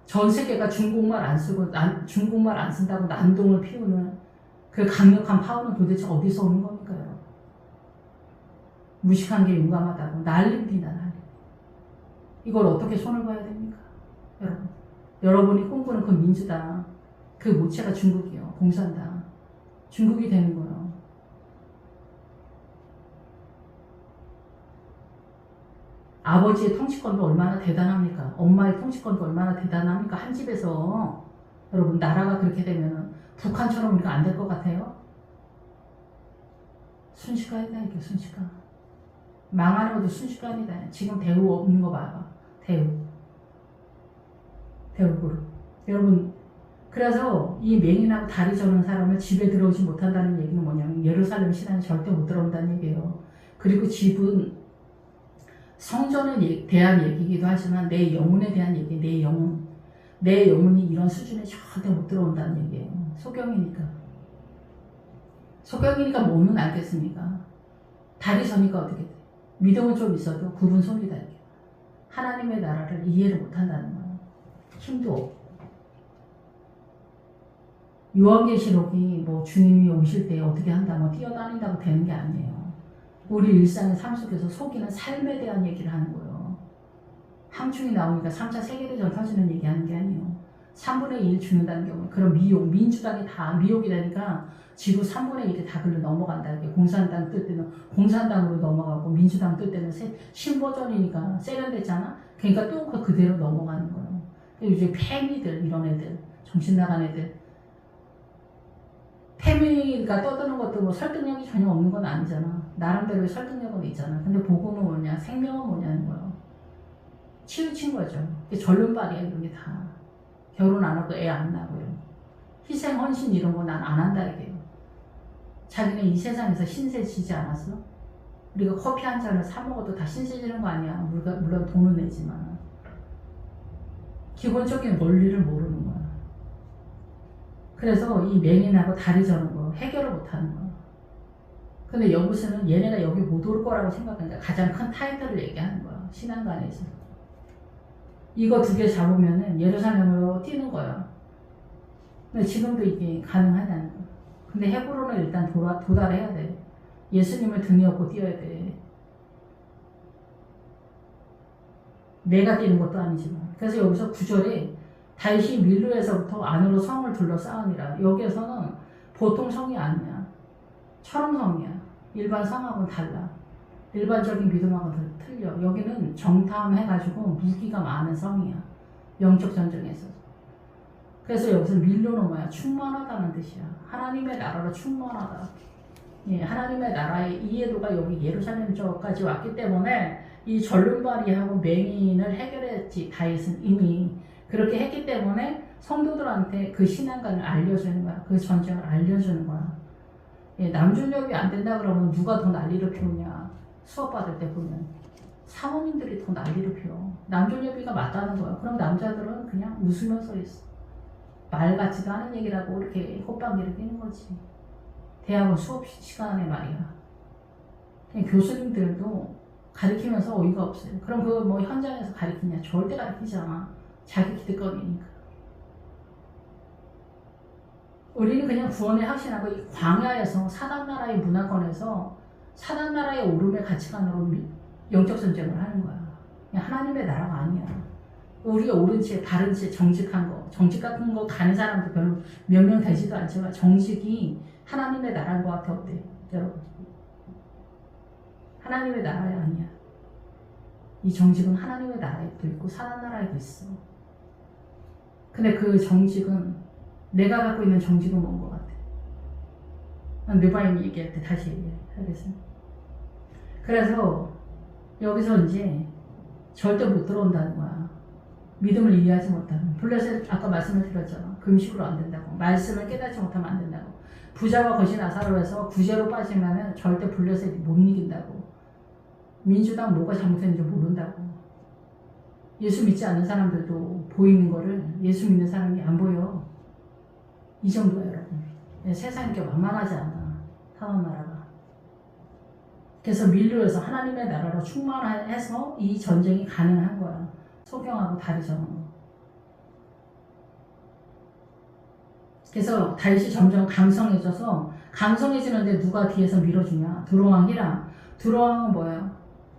전 세계가 중국말 안 쓴다고 난동을 피우는 그 강력한 파워는 도대체 어디서 오는 겁니까, 여러분? 무식한 게 용감하다고 난립니다, 난리. 이걸 어떻게 손을 봐야 됩니까, 여러분? 여러분이 꿈꾸는 그 민주당, 그 모체가 중국이요, 공산당. 중국이 되는 거예요. 아버지의 통치권도 얼마나 대단합니까? 엄마의 통치권도 얼마나 대단합니까? 한 집에서. 여러분, 나라가 그렇게 되면 북한처럼 우리가 안 될 것 같아요? 순식간이다, 이게 순식간. 망하는 것도 순식간이다. 지금 대우 없는 거 봐봐. 대우. 대우그룹. 여러분, 그래서 이 맹인하고 다리 저는 사람을 집에 들어오지 못한다는 얘기는 뭐냐면 예루살렘 신앙에 절대 못 들어온다는 얘기예요. 그리고 집은 성전에 대한 얘기이기도 하지만 내 영혼에 대한 얘기, 내 영혼. 내 영혼이 이런 수준에 절대 못 들어온다는 얘기예요. 소경이니까. 소경이니까 뭐는 알겠습니까? 다리 저니까 어떻게 돼? 믿음은 좀 있어도 구분 손이다. 하나님의 나라를 이해를 못한다는 거예요. 힘도 없고. 요한계시록이 뭐 주님이 오실 때 어떻게 한다, 뭐 뛰어다닌다고 되는 게 아니에요. 우리 일상의 삶 속에서 속이는 삶에 대한 얘기를 하는 거예요. 항충이 나오니까 3차 세계대전 터지는 얘기하는 게 아니에요. 3분의 1 죽는다는 경우, 그런 미혹, 민주당이 다 미혹이 되니까 지구 3분의 1이 다 글로 넘어간다. 공산당 뜰 때는 공산당으로 넘어가고 민주당 뜰 때는 신버전이니까 세련됐잖아. 그러니까 또 그대로 넘어가는 거예요. 이제 패미들, 이런 애들, 정신 나간 애들. 패미가 떠드는 것도 뭐 설득력이 전혀 없는 건 아니잖아. 나름대로의 설득력은 있잖아. 근데 복음은 뭐냐, 생명은 뭐냐는 거예요. 치우친 거죠. 절름발이야, 이런 게 다. 결혼 안 하고 애 안 낳고요. 희생, 헌신 이런 거 난 안 한다 이게요. 자기는 이 세상에서 신세 지지 않았어? 우리가 커피 한 잔을 사 먹어도 다 신세 지는 거 아니야. 물론 돈은 내지만. 기본적인 원리를 모르는 거야. 그래서 이 맹인하고 다리 저는 거 해결을 못하는 거야. 근데 여기서는 얘네가 여기 못 올 거라고 생각하니까 가장 큰 타이틀을 얘기하는 거야. 신앙관에서. 이거 2개 잡으면은 예루살렘으로 뛰는 거야. 근데 지금도 이게 가능하냐는 거야. 근데 헤브론은 일단 도달해야 돼. 예수님을 등에 업고 뛰어야 돼. 내가 뛰는 것도 아니지만. 그래서 여기서 9절에 다윗이 밀로에서부터 안으로 성을 둘러싸으니라. 여기에서는 보통 성이 아니야. 철옹성이야. 일반 성하고는 달라. 일반적인 믿음하고는 틀려. 여기는 정탐해가지고 무기가 많은 성이야. 영적 전쟁에서. 그래서 여기서 밀로는 뭐야? 충만하다는 뜻이야. 하나님의 나라로 충만하다. 예, 하나님의 나라의 이해도가 여기 예루살렘 쪽까지 왔기 때문에 이 절름발이하고 맹인을 해결했지. 다윗은 이미 그렇게 했기 때문에 성도들한테 그 신앙관을 알려주는 거야. 그 전쟁을 알려주는 거야. 예, 남준협이 안 된다 그러면 누가 더 난리를 피우냐. 수업 받을 때 보면 사모님들이 더 난리를 피워. 남준협이가 맞다는 거야. 그럼 남자들은 그냥 웃으면서 있어. 말 같지도 않은 얘기라고 이렇게 헛방귀를 끼는 거지. 대학원 수업 시간에 말이야. 그냥 교수님들도 가르치면서 어이가 없어요. 그럼 그거 뭐 현장에서 가르치냐? 절대 가르치지 않아. 자기 기득권이니까. 우리는 그냥 구원에 확신하고 이 광야에서 사단나라의 문화권에서 사단나라의 오름의 가치관으로 영적 전쟁을 하는 거야. 그냥 하나님의 나라가 아니야. 우리가 옳은 채, 바른 채, 정직한 거, 정직 같은 거 가는 사람도 별로 몇 명 되지도 않지만 정직이 하나님의 나라인 것 같아. 어때? 여러분. 하나님의 나라 아니야. 이 정직은 하나님의 나라에도 있고 사단나라에도 있어. 근데 그 정직은 내가 갖고 있는 정직은 뭔 것 같아. 난 느바임이 얘기할 때 다시 얘기하겠습니다. 그래서 여기서 이제 절대 못 들어온다는 거야. 믿음을 이해하지 못하면. 블레셋 아까 말씀을 드렸잖아. 금식으로 안 된다고. 말씀을 깨닫지 못하면 안 된다고. 부자와 거지 나사로에서 구제로 빠지면은 절대 블레셋이 못 이긴다고. 민주당 뭐가 잘못했는지 모른다고. 예수 믿지 않는 사람들도 보이는 거를 예수 믿는 사람이 안 보여. 이 정도야, 여러분. 세상이 이렇게 만만하지 않아. 사단나라가. 그래서 밀로에서 하나님의 나라로 충만해서 이 전쟁이 가능한 거야. 소경하고 다리 저는 거. 그래서 다윗이 점점 강성해져서 강성해지는데 누가 뒤에서 밀어주냐? 두로왕 히람. 두로왕은 뭐예요?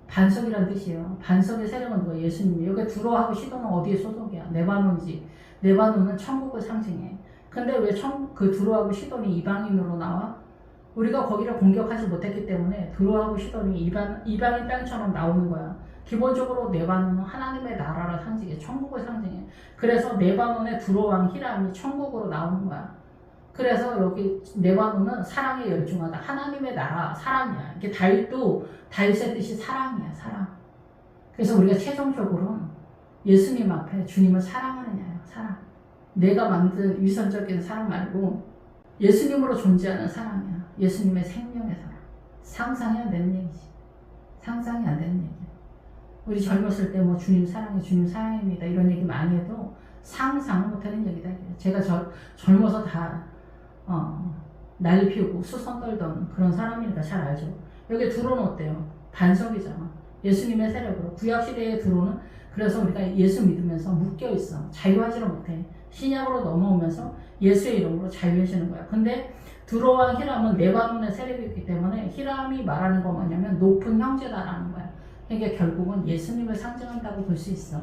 반석이라는 뜻이에요. 반석의 세력은 누가? 예수님이. 여기 두로하고 시돈은 어디에 소속이야? 네바논이지. 네바논은 천국을 상징해. 근데 왜 그 두로하고 시돈이 이방인으로 나와? 우리가 거기를 공격하지 못했기 때문에 두로하고 시돈이 이방인 땅처럼 나오는 거야. 기본적으로 네바논은 하나님의 나라를 상징해. 천국을 상징해. 그래서 네바논의 두로왕 히람이 천국으로 나오는 거야. 그래서 여기 네바논은 사랑에 열중하다. 하나님의 나라, 사랑이야. 이게 다윗도 다윗의 뜻이 사랑이야, 사랑. 그래서 우리가 최종적으로는 예수님 앞에 주님을 사랑하느냐요. 사랑. 내가 만든 위선적인 사랑 말고 예수님으로 존재하는 사랑이야. 예수님의 생명의 사랑. 상상이 안 되는 얘기지. 상상이 안 되는 얘기야. 우리 젊었을 때 뭐 주님 사랑해, 주님 사랑입니다 이런 얘기 많이 해도 상상 못하는 얘기다. 제가 젊어서 다 난리 피우고 수선 떨던 그런 사람이니까 잘 알죠. 여기 들어오는 어때요? 반석이잖아. 예수님의 세력으로 구약시대에 들어오는. 그래서 우리가 예수 믿으면서 묶여있어. 자유하지를 못해. 신약으로 넘어오면서 예수의 이름으로 자유해지는 거야. 근데 두로와 히람은 레바논의 세력이 있기 때문에 히람이 말하는 거 뭐냐면 높은 형제다라는 거야. 그러니까 결국은 예수님을 상징한다고 볼 수 있어.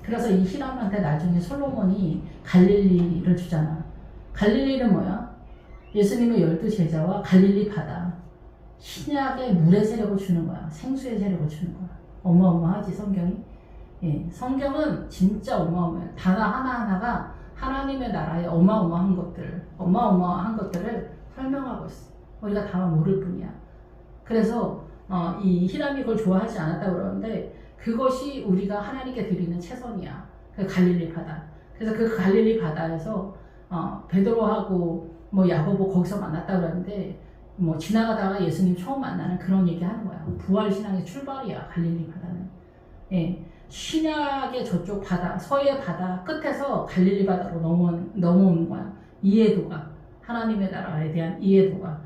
그래서 이 히람한테 나중에 솔로몬이 갈릴리를 주잖아. 갈릴리는 뭐야? 예수님의 12제자와 갈릴리 바다. 신약의 물의 세력을 주는 거야. 생수의 세력을 주는 거야. 어마어마하지 성경이. 예, 성경은 진짜 어마어마해. 단어 하나하나가 하나님의 나라의 어마어마한 것들을 설명하고 있어. 우리가 다 모를 뿐이야. 그래서 이 히람이 그걸 좋아하지 않았다고 그러는데 그것이 우리가 하나님께 드리는 최선이야. 그 갈릴리 바다. 그래서 그 갈릴리 바다에서 베드로하고 뭐 야고보 거기서 만났다고 그러는데 뭐 지나가다가 예수님 처음 만나는 그런 얘기 하는 거야. 부활신앙의 출발이야. 갈릴리 바다는. 예. 신약의 저쪽 바다, 서해 바다 끝에서 갈릴리 바다로 넘어오는 거야. 이해도가. 하나님의 나라에 대한 이해도가.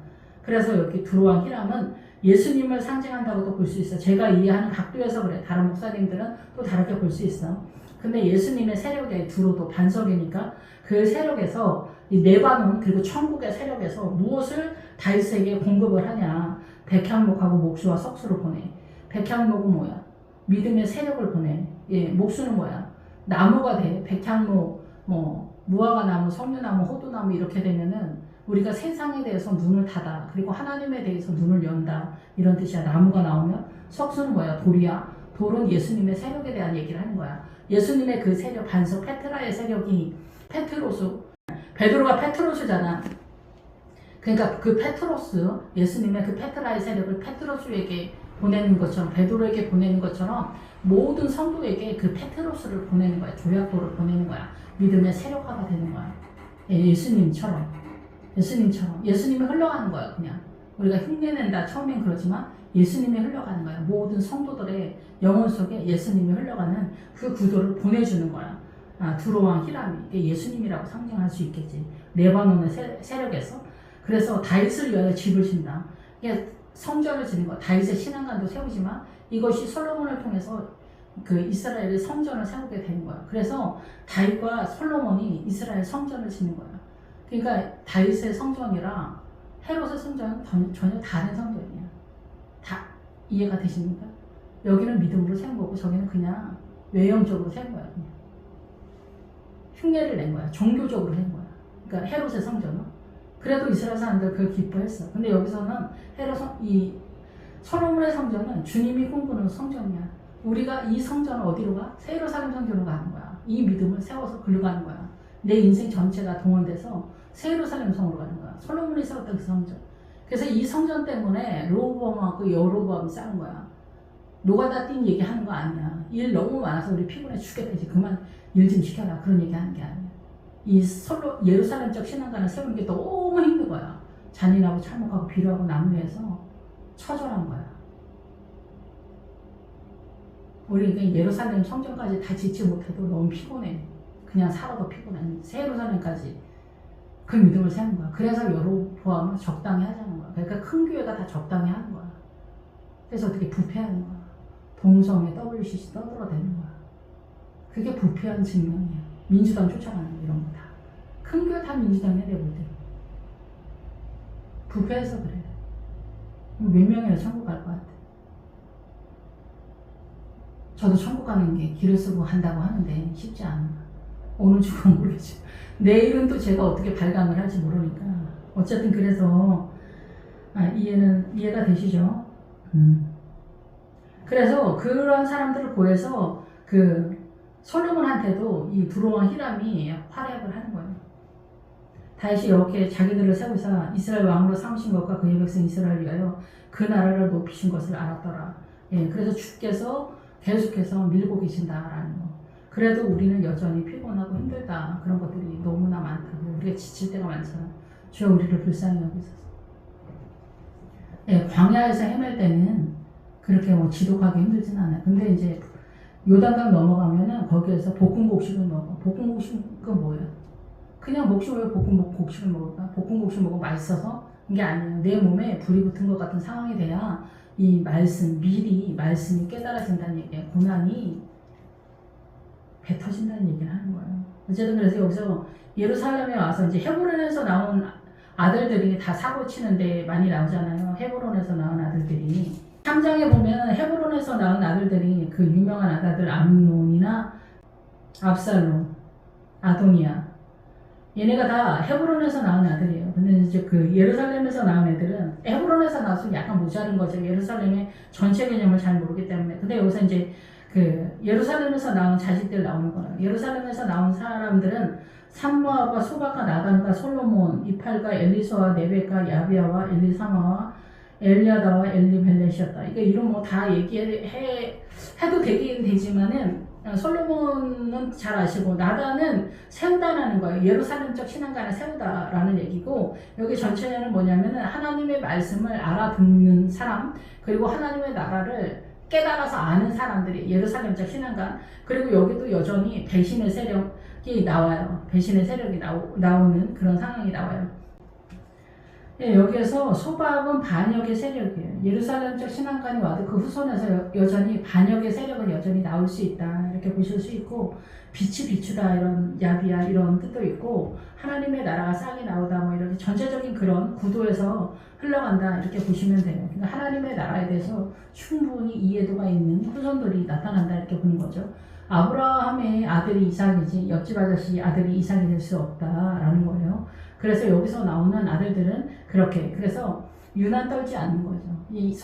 그래서 여기 두로와 히람은 예수님을 상징한다고도 볼 수 있어. 제가 이해하는 각도에서 그래. 다른 목사님들은 또 다르게 볼 수 있어. 근데 예수님의 세력에 두로도 반석이니까 그 세력에서 이 레바논 그리고 천국의 세력에서 무엇을 다윗에게 공급을 하냐. 백향목하고 목수와 석수를 보내. 백향목은 뭐야? 믿음의 세력을 보내. 예, 목수는 뭐야? 나무가 돼. 백향목, 무화과나무, 석류나무, 호두나무 이렇게 되면은 우리가 세상에 대해서 눈을 닫아. 그리고 하나님에 대해서 눈을 연다. 이런 뜻이야. 나무가 나오면 석수는 뭐야? 돌이야. 돌은 예수님의 세력에 대한 얘기를 하는 거야. 예수님의 그 세력, 반석 페트라의 세력이 페트로스, 베드로가 페트로스잖아. 그러니까 그 페트로스, 예수님의 그 페트라의 세력을 페트로스에게 보내는 것처럼, 베드로에게 보내는 것처럼 모든 성도에게 그 페트로스를 보내는 거야. 조약도를 보내는 거야. 믿음의 세력화가 되는 거야. 예수님처럼. 예수님이 흘러가는 거야. 그냥 우리가 흉내낸다 처음엔 그러지만 예수님이 흘러가는 거야. 모든 성도들의 영혼 속에 예수님이 흘러가는 그 구도를 보내주는 거야. 두로와 히람이 이게 예수님이라고 상징할 수 있겠지. 레바논의 세력에서. 그래서 다윗을 위하여 집을 짓는다. 이게 성전을 짓는 거. 다윗의 신앙관도 세우지만 이것이 솔로몬을 통해서 그 이스라엘의 성전을 세우게 되는 거야. 그래서 다윗과 솔로몬이 이스라엘 성전을 짓는 거야. 그러니까 다윗의 성전이랑 헤롯의 성전은 전혀 다른 성전이야. 다 이해가 되십니까? 여기는 믿음으로 세운 거고 저기는 그냥 외형적으로 세운 거야. 그냥. 흉내를 낸 거야. 종교적으로 한 거야. 그러니까 헤롯의 성전은. 그래도 이스라엘 사람들 그걸 기뻐했어. 근데 여기서는 이 솔로몬의 성전은 주님이 꿈꾸는 성전이야. 우리가 이 성전을 어디로 가? 새 예루살렘 성전으로 가는 거야. 이 믿음을 세워서 글로 가는 거야. 내 인생 전체가 동원돼서 새 예루살렘 성으로 가는 거야. 솔로몬이 세웠던 그 성전. 그래서 이 성전 때문에 로보암하고 여로보암이 싸운 거야. 노가다 뛴 얘기 하는 거 아니야. 일 너무 많아서 우리 피곤해 죽겠다. 그만 일 좀 시켜라. 그런 얘기 하는 게 아니야. 이 예루살렘적 신앙관을 세우는 게 너무 힘든 거야. 잔인하고 참혹하고 비료하고 남루해서 처절한 거야. 우리 예루살렘 성전까지 다 짓지 못해도 너무 피곤해. 그냥 살아도 피곤해. 새 예루살렘까지 그 믿음을 세우는 거야. 그래서 여로보암은 적당히 하자는 거야. 그러니까 큰 교회가 다 적당히 하는 거야. 그래서 어떻게 부패하는 거야. 동성애 WCC 떠들어대는 거야. 그게 부패한 증명이야. 민주당 쫓아가는 거 이런 거 다. 큰 교회 다 민주당이야 내가 볼 때. 부패해서 그래. 몇 명이나 천국 갈 것 같아. 저도 천국 가는 게 길을 쓰고 한다고 하는데 쉽지 않아. 오늘 죽으면 모르지. 내일은 또 제가 어떻게 발광을 할지 모르니까. 어쨌든 그래서 이해가 되시죠? 그래서 그런 사람들을 보여서 그 솔로몬한테도 이 두로와 히람이 활약을 하는 거예요. 다윗이 이렇게 자기들을 세우사 이스라엘 왕으로 삼으신 것과 그의 백성 이스라엘을 위하여 그 나라를 높이신 것을 알았더라. 예, 그래서 주께서 계속해서 밀고 계신다라는 거. 그래도 우리는 여전히 피곤하고 힘들다. 그런 것들이 너무나 많다고. 우리가 지칠 때가 많잖아. 주여 우리를 불쌍히 여기소서. 예, 광야에서 헤맬 때는 그렇게 뭐 지독하게 힘들진 않아요. 근데 이제 요단강 넘어가면은 거기에서 볶음곡식을 먹어. 볶음곡식은 뭐예요? 그냥 목식을 왜 볶음곡식을 먹을까? 볶음곡식 먹으면 맛있어서? 이게 아니에요. 내 몸에 불이 붙은 것 같은 상황이 돼야 이 말씀, 미리 말씀이 깨달아진다는 얘기예요. 고난이 배 터진다는 얘기를 하는 거예요. 어쨌든 그래서 여기서 예루살렘에 와서 이제 헤브론에서 나온 아들들이 다 사고 치는데 많이 나오잖아요. 헤브론에서 나온 아들들이. 3장에 보면 헤브론에서 나온 아들들이 그 유명한 아들 암논이나 압살롬, 아도니아 얘네가 다 헤브론에서 나온 아들이에요. 근데 이제 그 예루살렘에서 나온 애들은 헤브론에서 나왔으면 약간 모자른 거죠. 예루살렘의 전체 개념을 잘 모르기 때문에. 근데 여기서 이제 그 예루살렘에서 나온 자식들 나오는 거예요. 예루살렘에서 나온 사람들은 삼모아와 소박과 나단과 솔로몬, 이팔과 엘리소와 네베과 야비아와 엘리사마와 엘리아다와 엘리벨렛이었다. 이거 이름 뭐 다 해도 되긴 되지만은 솔로몬은 잘 아시고 나단은 세우다라는 거예요. 예루살렘적 신앙가는 세우다라는 얘기고 여기 전체는 뭐냐면은 하나님의 말씀을 알아듣는 사람 그리고 하나님의 나라를 깨달아서 아는 사람들이 예루살렘적 신앙가 그리고 여기도 여전히 배신의 세력이 나와요. 배신의 세력이 나오는 그런 상황이 나와요. 예, 여기에서 소박은 반역의 세력이에요. 예루살렘적 신앙관이 와도 그 후손에서 여전히 반역의 세력은 여전히 나올 수 있다. 이렇게 보실 수 있고 빛이 비추다 이런 야비야 이런 뜻도 있고 하나님의 나라가 싹이 나오다 뭐 이렇게 전체적인 그런 구도에서 흘러간다 이렇게 보시면 돼요. 그러니까 하나님의 나라에 대해서 충분히 이해도가 있는 후손들이 나타난다 이렇게 보는 거죠. 아브라함의 아들이 이삭이지 옆집 아저씨 아들이 이삭이 될 수 없다라는 거예요. 그래서 여기서 나오는 아들들은 그렇게 그래서 유난 떨지 않는 거죠. 이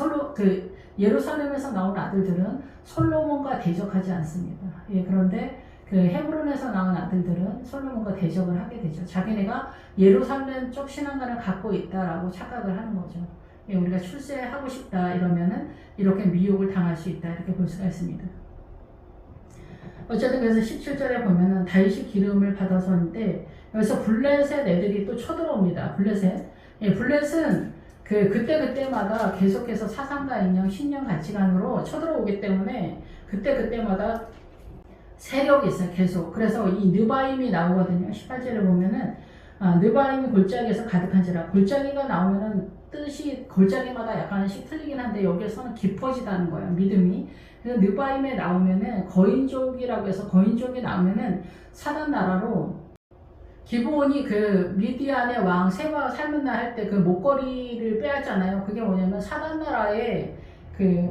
예루살렘에서 나온 아들들은 솔로몬과 대적하지 않습니다. 예, 그런데 그 헤브론에서 나온 아들들은 솔로몬과 대적을 하게 되죠. 자기네가 예루살렘 쪽 신앙관을 갖고 있다라고 착각을 하는 거죠. 예, 우리가 출세하고 싶다 이러면은 이렇게 미혹을 당할 수 있다 이렇게 볼 수가 있습니다. 어쨌든 그래서 17절에 보면은 다윗이 기름을 받아서인데 여기서 블레셋 애들이 또 쳐들어옵니다. 블레셋. 예, 블레셋은 그때마다 계속해서 사상과 인형, 신념 가치관으로 쳐들어오기 때문에 그때마다 세력이 있어요. 계속. 그래서 이 느바임이 나오거든요. 18절에 보면은 느바임이 골짜기에서 가득한지라. 골짜기가 나오면은 뜻이 골짜기마다 약간씩 틀리긴 한데 여기에서는 깊어지다는 거예요. 믿음이. 그래서 느바임에 나오면은 거인족이라고 해서 거인족이 나오면은 사단 나라로 기브온이 그 미디안의 왕 세바가 살문 날 할 때 그 목걸이를 빼앗잖아요. 그게 뭐냐면 사단 나라의 그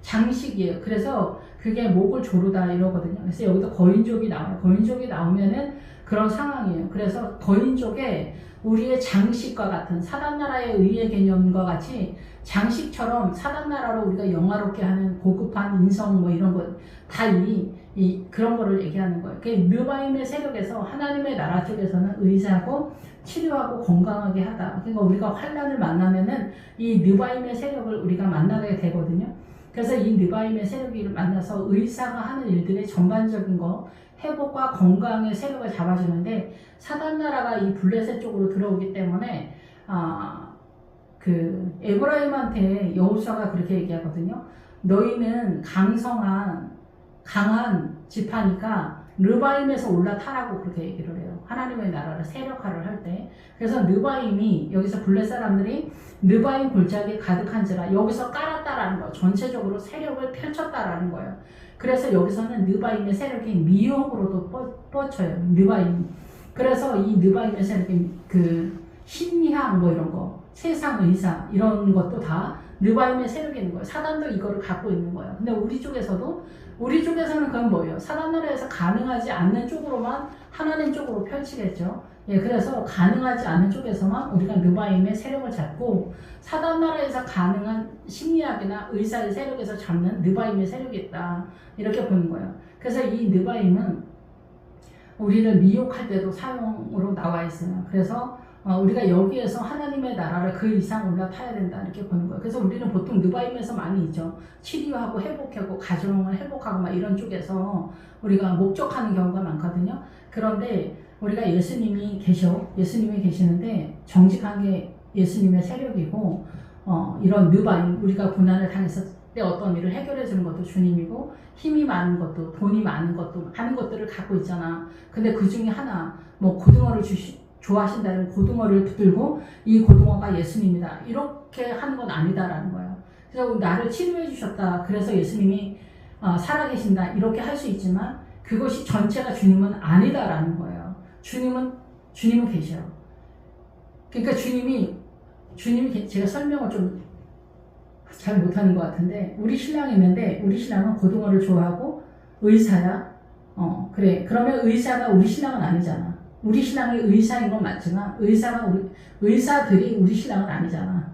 장식이에요. 그래서 그게 목을 조르다 이러거든요. 그래서 여기도 거인족이 나와요. 거인족이 나오면은 그런 상황이에요. 그래서 거인족에 우리의 장식과 같은 사단 나라의 의의 개념과 같이 장식처럼 사단 나라로 우리가 영화롭게 하는 고급한 인성 뭐 이런 것 다 그런 거를 얘기하는 거예요. 그 느바임의 세력에서 하나님의 나라 쪽에서는 의사하고 치료하고 건강하게 하다. 그러니까 우리가 환난을 만나면은 이 느바임의 세력을 우리가 만나게 되거든요. 그래서 이 느바임의 세력을 만나서 의사가 하는 일들의 전반적인 거 회복과 건강의 세력을 잡아주는데 사단 나라가 이 블레셋 쪽으로 들어오기 때문에 그 에브라임한테 여호수아가 그렇게 얘기하거든요. 너희는 강한 지파니까 르바임에서 올라타라고 그렇게 얘기를 해요. 하나님의 나라를 세력화를 할 때. 그래서 르바임이 여기서 블레 사람들이 르바임 골짜기에 가득한지라 여기서 깔았다라는 거예요. 전체적으로 세력을 펼쳤다라는 거예요. 그래서 여기서는 느바임의 세력이 미혹으로도 뻗쳐요. 느바임. 그래서 이 느바임의 세력이 그 신향 뭐 이런 거, 세상 의사 이런 것도 다 느바임의 세력이 있는 거예요. 사단도 이거를 갖고 있는 거예요. 근데 우리 쪽에서는 그건 뭐예요? 사단 나라에서 가능하지 않는 쪽으로만 하나님 쪽으로 펼치겠죠. 예, 그래서 가능하지 않는 쪽에서만 우리가 느바임의 세력을 잡고 사단 나라에서 가능한 심리학이나 의사의 세력에서 잡는 느바임의 세력이 있다. 이렇게 보는 거예요. 그래서 이 느바임은 우리를 미혹할 때도 사용으로 나와 있어요. 그래서 우리가 여기에서 하나님의 나라를 그 이상 올라타야 된다 이렇게 보는 거예요. 그래서 우리는 보통 느바임에서 많이 있죠. 치료하고 회복하고 가정을 회복하고 막 이런 쪽에서 우리가 목적하는 경우가 많거든요. 그런데 우리가 예수님이 계시는데 정직한 게 예수님의 세력이고 이런 느바임 우리가 고난을 당했을 때 어떤 일을 해결해 주는 것도 주님이고 힘이 많은 것도 돈이 많은 것도 많은 것들을 갖고 있잖아. 근데 그 중에 하나 뭐 고등어를 좋아하신다면 고등어를 붙들고 이 고등어가 예수님이다 이렇게 하는 건 아니다라는 거예요. 그래서 나를 치료해 주셨다. 그래서 예수님이 살아계신다 이렇게 할 수 있지만 그것이 전체가 주님은 아니다라는 거예요. 주님은 계셔. 그러니까 주님이 제가 설명을 좀 잘 못하는 것 같은데 우리 신랑이 있는데 우리 신랑은 고등어를 좋아하고 의사야. 그래. 그러면 의사가 우리 신랑은 아니잖아. 우리 신랑이 의사인 건 맞지만 의사들이 우리 신랑은 아니잖아.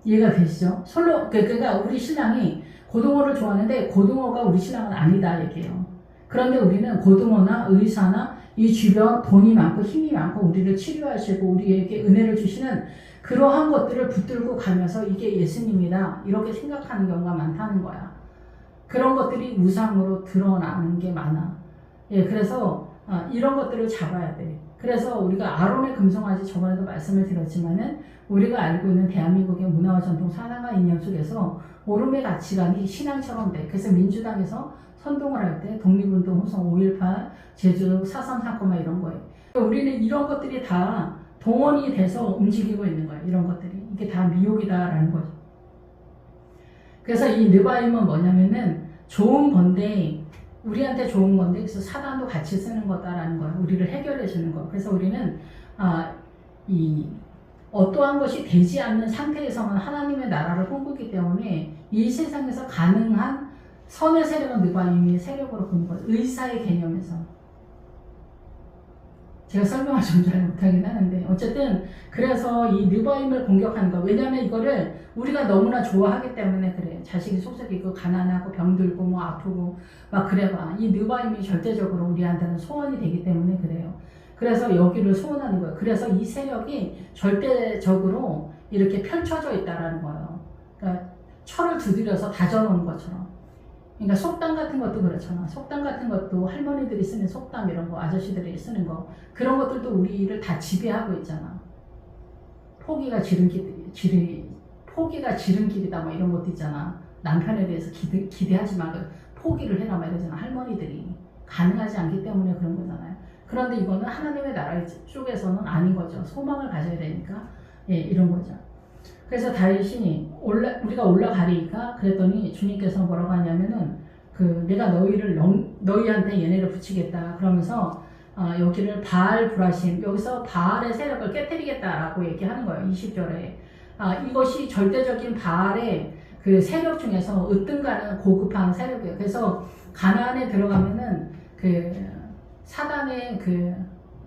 이해가 되시죠? 그러니까 우리 신랑이 고등어를 좋아하는데 고등어가 우리 신랑은 아니다 얘기해요. 그런데 우리는 고등어나 의사나 이 주변 돈이 많고 힘이 많고 우리를 치료하시고 우리에게 은혜를 주시는 그러한 것들을 붙들고 가면서 이게 예수님이다 이렇게 생각하는 경우가 많다는 거야. 그런 것들이 우상으로 드러나는 게 많아. 예, 그래서 이런 것들을 잡아야 돼. 그래서 우리가 아론의 금송아지 저번에도 말씀을 드렸지만은 우리가 알고 있는 대한민국의 문화와 전통 사상과 이념 속에서 오름의 가치관이 신앙처럼 돼. 그래서 민주당에서 선동을 할 때 독립운동 후손 5.18 제주 4.3 사건 이런 거예요. 우리는 이런 것들이 다 동원이 돼서 움직이고 있는 거예요. 이런 것들이. 이게 다 미혹이다라는 거죠. 그래서 이 느바임은 뭐냐면은 좋은 건데 우리한테 좋은 건데 그래서 사단도 같이 쓰는 거다라는 거예요. 우리를 해결해 주는 거. 그래서 우리는 이 어떠한 것이 되지 않는 상태에서만 하나님의 나라를 꿈꾸기 때문에 이 세상에서 가능한 선의 세력은 느바임의 세력으로 보는 거예요. 의사의 개념에서. 제가 설명을 좀 잘 못하긴 하는데 어쨌든 그래서 이 느바임을 공격하는 거. 왜냐하면 이거를 우리가 너무나 좋아하기 때문에 그래. 자식이 속썩이고 가난하고 병들고 뭐 아프고 막 그래봐. 이 느바임이 절대적으로 우리한테는 소원이 되기 때문에 그래요. 그래서 여기를 소원하는 거예요. 그래서 이 세력이 절대적으로 이렇게 펼쳐져 있다라는 거예요. 그러니까 철을 두드려서 다져놓은 것처럼. 그러니까 속담 같은 것도 그렇잖아. 속담 같은 것도 할머니들이 쓰는 속담 이런 거, 아저씨들이 쓰는 거 그런 것들도 우리를 다 지배하고 있잖아. 포기가 지름길이다 뭐 이런 것도 있잖아. 남편에 대해서 기대하지 말고 포기를 해라 막 이러잖아. 할머니들이 가능하지 않기 때문에 그런 거잖아요. 그런데 이거는 하나님의 나라 쪽에서는 아닌 거죠. 소망을 가져야 되니까 예, 이런 거죠. 그래서 다윗이 우리가 올라가리까 그랬더니 주님께서 뭐라고 하냐면은 내가 너희한테 얘네를 붙이겠다 그러면서 여기를 바알 브라심 여기서 바알의 세력을 깨뜨리겠다라고 얘기하는 거예요. 20절에 이것이 절대적인 바알의 그 세력 중에서 으뜸가는 고급한 세력이에요. 그래서 가나안에 들어가면은 사단의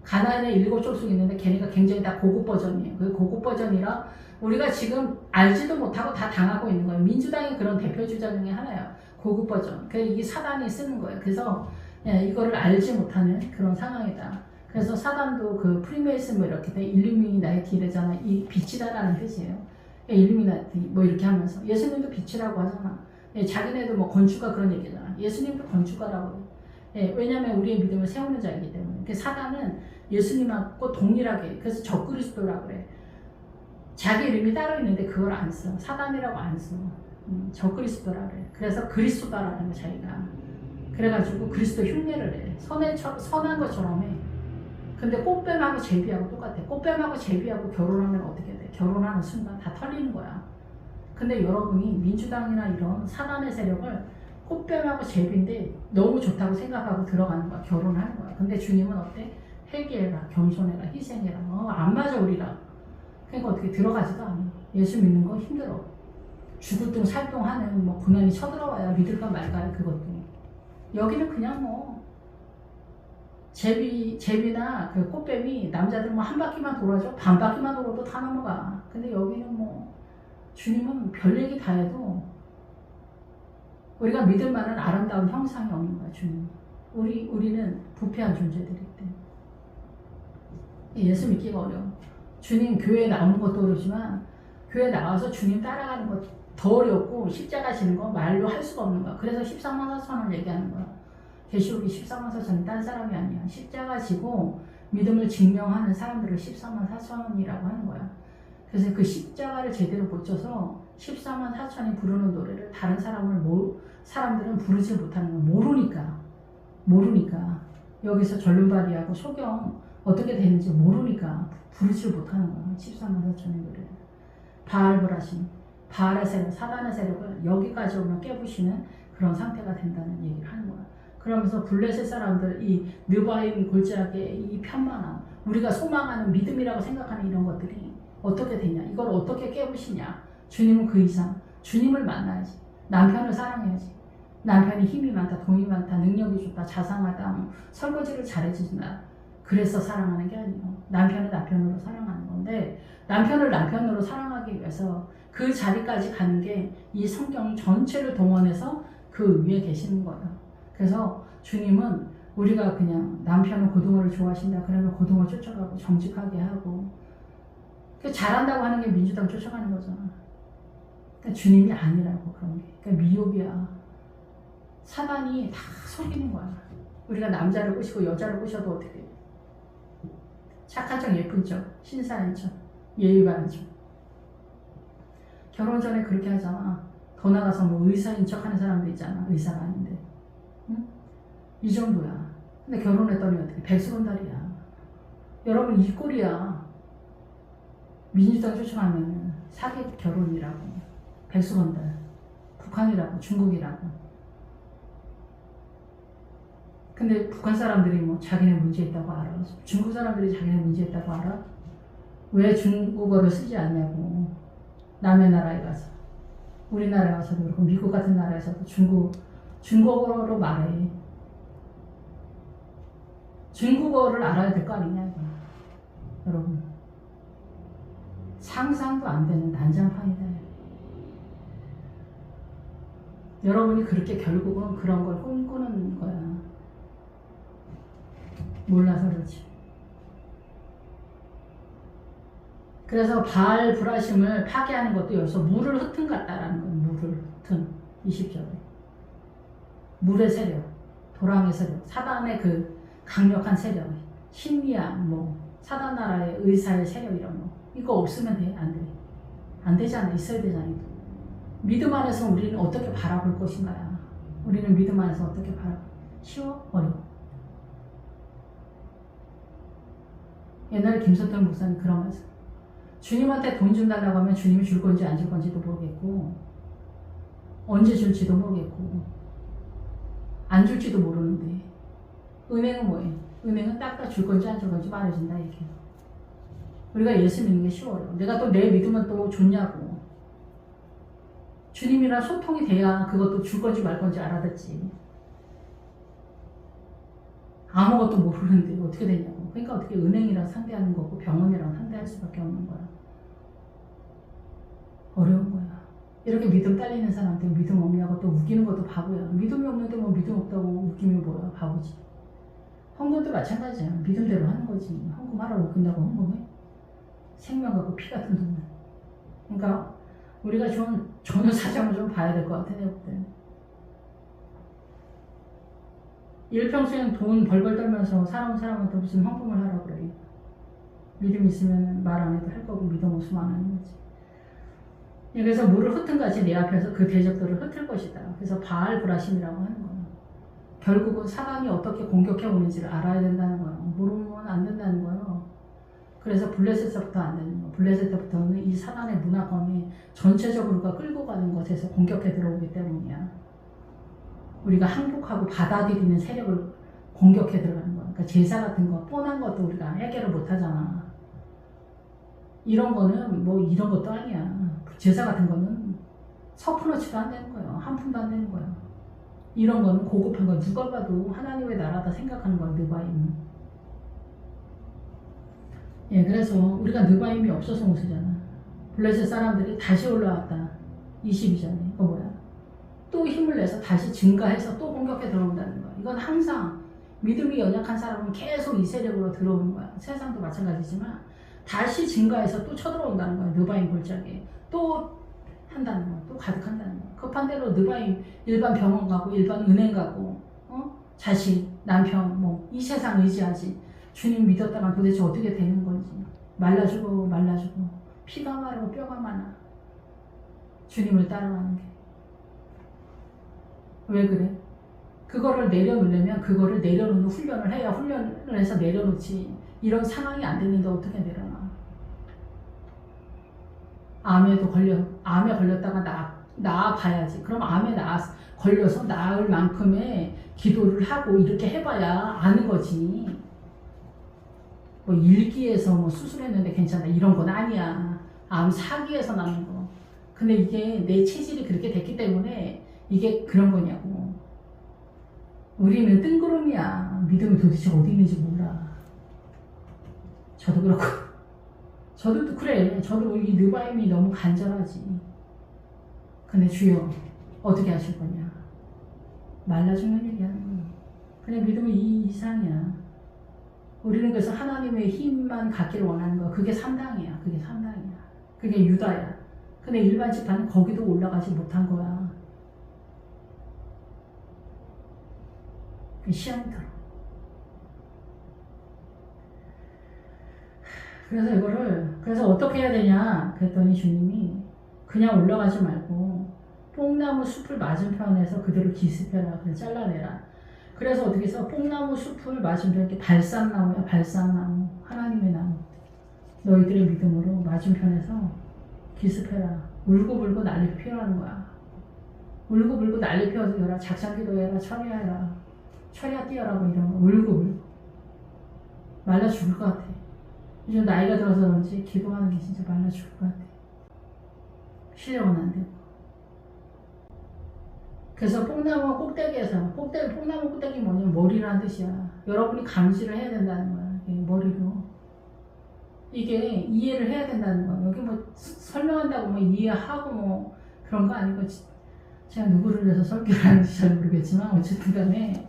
가나안의 7족속이 있는데 걔네가 굉장히 다 고급 버전이에요. 그 고급 버전이라 우리가 지금 알지도 못하고 다 당하고 있는 거예요. 민주당이 그런 대표 주자 중에 하나예요. 고급 버전. 이게 사단이 쓰는 거예요. 그래서 이거를 알지 못하는 그런 상황이다. 그래서 사단도 프리메이슨 뭐 이렇게 돼 일루미나티 되잖아. 이 빛이다라는 뜻이에요. 일루미나티 뭐 이렇게 하면서 예수님도 빛이라고 하잖아. 자기네도 뭐 건축가 그런 얘기잖아. 예수님도 건축가라고 해요. 왜냐하면 우리의 믿음을 세우는 자이기 때문에. 사단은 예수님하고 동일하게 그래서 적그리스도라고 그래. 자기 이름이 따로 있는데 그걸 안 써. 사단이라고 안 써. 적그리스도라 그래. 그래서 그리스도다라는 거 자기가. 그래가지고 그리스도 흉내를 내. 선한 것처럼 해. 근데 꽃뱀하고 제비하고 똑같아. 꽃뱀하고 제비하고 결혼하면 어떻게 돼? 결혼하는 순간 다 털리는 거야. 근데 여러분이 민주당이나 이런 사단의 세력을 꽃뱀하고 제비인데 너무 좋다고 생각하고 들어가는 거야. 결혼하는 거야. 근데 주님은 어때? 회개해라, 겸손해라, 희생해라. 안 맞아 우리랑. 그러니까 어떻게 들어가지도 않아. 예수 믿는 거 힘들어. 죽을 둥 살둥하는 고난이 쳐들어와야 믿을까 말까 그것도. 여기는 그냥 제비나 꽃뱀이 남자들 한 바퀴만 돌아줘. 반 바퀴만 돌아도 다 넘어가. 근데 여기는 주님은 별 얘기 다 해도 우리가 믿을 만한 아름다운 형상이 없는 거야 주님. 우리는 부패한 존재들이기 때문에 예수 믿기가 어려워. 주님 교회에 나오는 것도 어렵지만 교회 나와서 주님 따라가는 것 더 어렵고 십자가 지는 거 말로 할 수가 없는 거야. 그래서 14만 4천을 얘기하는 거야. 계시록이 14만 4천이 딴 사람이 아니야. 십자가 지고 믿음을 증명하는 사람들을 14만 4천이라고 하는 거야. 그래서 그 십자가를 제대로 못 져서 14만 4천이 부르는 노래를 다른 사람들은 부르지 못하는 거야. 모르니까 여기서 절름발이하고 소경 어떻게 되는지 모르니까 부르지 못하는 거야. 14만 4천의 노래를. 바알브라심, 바알의 세력, 사단의 세력을 여기까지 오면 깨부시는 그런 상태가 된다는 얘기를 하는 거야. 그러면서 블레셋 사람들, 이 느바임 골짜기의 이 편만함, 우리가 소망하는 믿음이라고 생각하는 이런 것들이 어떻게 되냐, 이걸 어떻게 깨부시냐. 주님은 그 이상, 주님을 만나야지. 남편을 사랑해야지. 남편이 힘이 많다, 돈이 많다, 능력이 좋다, 자상하다, 설거지를 잘해주신다. 그래서 사랑하는 게 아니에요. 남편을 남편으로 사랑하는 건데, 남편을 남편으로 사랑하기 위해서 그 자리까지 가는 게 이 성경 전체를 동원해서 그 위에 계시는 거예요. 그래서 주님은 우리가 그냥 남편은 고등어를 좋아하신다 그러면 고등어 쫓아가고 정직하게 하고 잘한다고 하는 게 민주당 쫓아가는 거잖아. 그러니까 주님이 아니라고 그런 게. 그러니까 미혹이야. 사단이 다 속이는 거야. 우리가 남자를 꼬시고 여자를 꼬셔도 어떻게 돼? 착한 척, 예쁜 척, 신사한 척, 예의 바른 척. 결혼 전에 그렇게 하잖아. 더 나가서 뭐 의사인 척 하는 사람도 있잖아. 의사가 아닌데. 응? 이 정도야. 근데 결혼했더니 어떻게? 백수건달이야. 여러분 이 꼴이야. 민주당 쫓아가면 사기 결혼이라고. 백수건달. 북한이라고. 중국이라고. 근데 북한 사람들이 뭐 자기네 문제 있다고 알아. 중국 사람들이 자기네 문제 있다고 알아. 왜 중국어를 쓰지 않냐고. 남의 나라에 가서. 우리나라에 가서도 그렇고 미국 같은 나라에서도 중국어로 말해. 중국어를 알아야 될 거 아니냐 이거. 여러분 상상도 안 되는 난장판이다. 여러분이 그렇게 결국은 그런 걸 꿈꾸는 거야. 몰라서 그렇지. 그래서 바알 브라심을 파괴하는 것도 여기서 물을 흩은 같다라는 거예요. 물을 흩은 20절에 물의 세력, 도랑의 세력, 사단의 그 강력한 세력, 신미야, 뭐 사단 나라의 의사의 세력 이런 거 이거 없으면 돼? 안 돼? 안 되잖아. 있어야 되잖아. 믿음 안에서 우리는 어떻게 바라볼 것인가요? 우리는 믿음 안에서 어떻게 바라볼? 쉬워? 어려워? 옛날에 김선태 목사님 그런 말씀. 주님한테 돈 준다고 하면 주님이 줄 건지 안 줄 건지도 모르겠고 언제 줄지도 모르겠고 안 줄지도 모르는데 은행은 뭐예요? 은행은 딱딱 줄 건지 안 줄 건지 말해준다 얘기해요. 우리가 예수 믿는 게 쉬워요. 내가 또 내 믿으면 또 좋냐고. 주님이랑 소통이 돼야 그것도 줄 건지 말 건지 알아듣지. 아무것도 모르는데 어떻게 되냐고. 그러니까 어떻게 은행이랑 상대하는 거고 병원이랑 상대할 수밖에 없는 거야. 어려운 거야. 이렇게 믿음 딸리는 사람한테 믿음 없냐고 또 우기는 것도 바보야. 믿음이 없는데 뭐 믿음 없다고 웃기면 뭐야. 바보지. 헌금도 마찬가지야. 믿음대로 하는 거지. 헌금하라고 웃긴다고 헌금해? 생명 갖고 피 같은 돈을. 그러니까 우리가 좀 전후 사정을 좀 봐야 될 것 같아. 내가 볼 때는. 일평생 돈 벌벌 떨면서 사람한테 무슨 헌금을 하라고 그래. 믿음 있으면 말 안 해도 할 거고 믿음 없으면 안 하는 거지. 그래서 물을 흩은 같이 내 앞에서 그 대적들을 흩을 것이다. 그래서 바알 브라심이라고 하는 거야. 결국은 사단이 어떻게 공격해 오는지를 알아야 된다는 거야. 모르면 안 된다는 거예요. 그래서 블레셋서부터 안 되는 거야. 블레셋부터는 이 사단의 문화권이 전체적으로가 끌고 가는 것에서 공격해 들어오기 때문이야. 우리가 항복하고 받아들이는 세력을 공격해 들어가는 거야. 그러니까 제사 같은 거, 뻔한 것도 우리가 해결을 못 하잖아. 이런 거는 뭐 이런 것도 아니야. 제사 같은 거는 서푼어치도 안 되는 거예요. 한 푼도 안 되는 거예요. 이런 거는 고급한 거 누가 봐도 하나님의 나라다 생각하는 거야. 느바임은. 예, 그래서 우리가 느바임이 없어서 웃으잖아. 블레셋 사람들이 다시 올라왔다. 22절에. 이거 뭐야? 또 힘을 내서 다시 증가해서 또 공격해 들어온다는 거야. 이건 항상 믿음이 연약한 사람은 계속 이 세력으로 들어오는 거야. 세상도 마찬가지지만 다시 증가해서 또 쳐들어온다는 거야. 느바임 골짜기에. 또 한다는 거야. 또 가득한다는 거야. 급한 대로 느바임 일반 병원 가고 일반 은행 가고 자식, 남편 뭐 이 세상 의지하지. 주님 믿었다가 도대체 어떻게 되는 건지. 말라주고 피가 마르고 뼈가 많아. 주님을 따라가는 게. 왜 그래? 그거를 내려놓으려면 그거를 내려놓는 훈련을 해야 훈련을 해서 내려놓지. 이런 상황이 안 되는데 어떻게 내려놔? 암에 걸렸다가 나아봐야지. 그럼 암에 걸려서 나을 만큼의 기도를 하고 이렇게 해봐야 아는 거지. 뭐 일기에서 뭐 수술했는데 괜찮아 이런 건 아니야. 암 사기에서 나는 거. 근데 이게 내 체질이 그렇게 됐기 때문에 이게 그런 거냐고. 우리는 뜬구름이야. 믿음이 도대체 어디 있는지 몰라. 저도 그렇고 저도 그래. 저도 이 느바임이 너무 간절하지. 근데 주여 어떻게 하실 거냐. 말라주면 얘기하는 거야. 그냥 믿음은 이 이상이야. 우리는 그래서 하나님의 힘만 갖기를 원하는 거야. 그게 3당이야. 그게 유다야. 근데 일반 지파는 거기도 올라가지 못한 거야. 시험이 들어. 그래서 어떻게 해야 되냐 그랬더니 주님이 그냥 올라가지 말고 뽕나무 숲을 맞은편에서 그대로 기습해라. 그래서 잘라내라. 그래서 어떻게 해서 뽕나무 숲을 맞은편에 발sam나무야. 발sam나무. 하나님의 나무. 너희들의 믿음으로 맞은편에서 기습해라. 울고불고 난리 피우라는 거야. 울고불고 난리 피워서 해라. 작창기도 해라. 철야해라. 철야 뛰어라고 이런 거. 울고불고. 말라 죽을 것 같아. 요즘 나이가 들어서 그런지 기도하는 게 진짜 말라 죽을 것 같아. 실력은 안 되고. 그래서 뽕나무 꼭대기에서 뽕나무 꼭대기 뭐냐면 머리라는 뜻이야. 여러분이 감시를 해야 된다는 거야. 머리로. 이게 이해를 해야 된다는 거야. 여기 뭐 설명한다고 뭐 이해하고 뭐 그런 거 아니고 제가 누구를 위해서 설교를 하는지 잘 모르겠지만 어쨌든 간에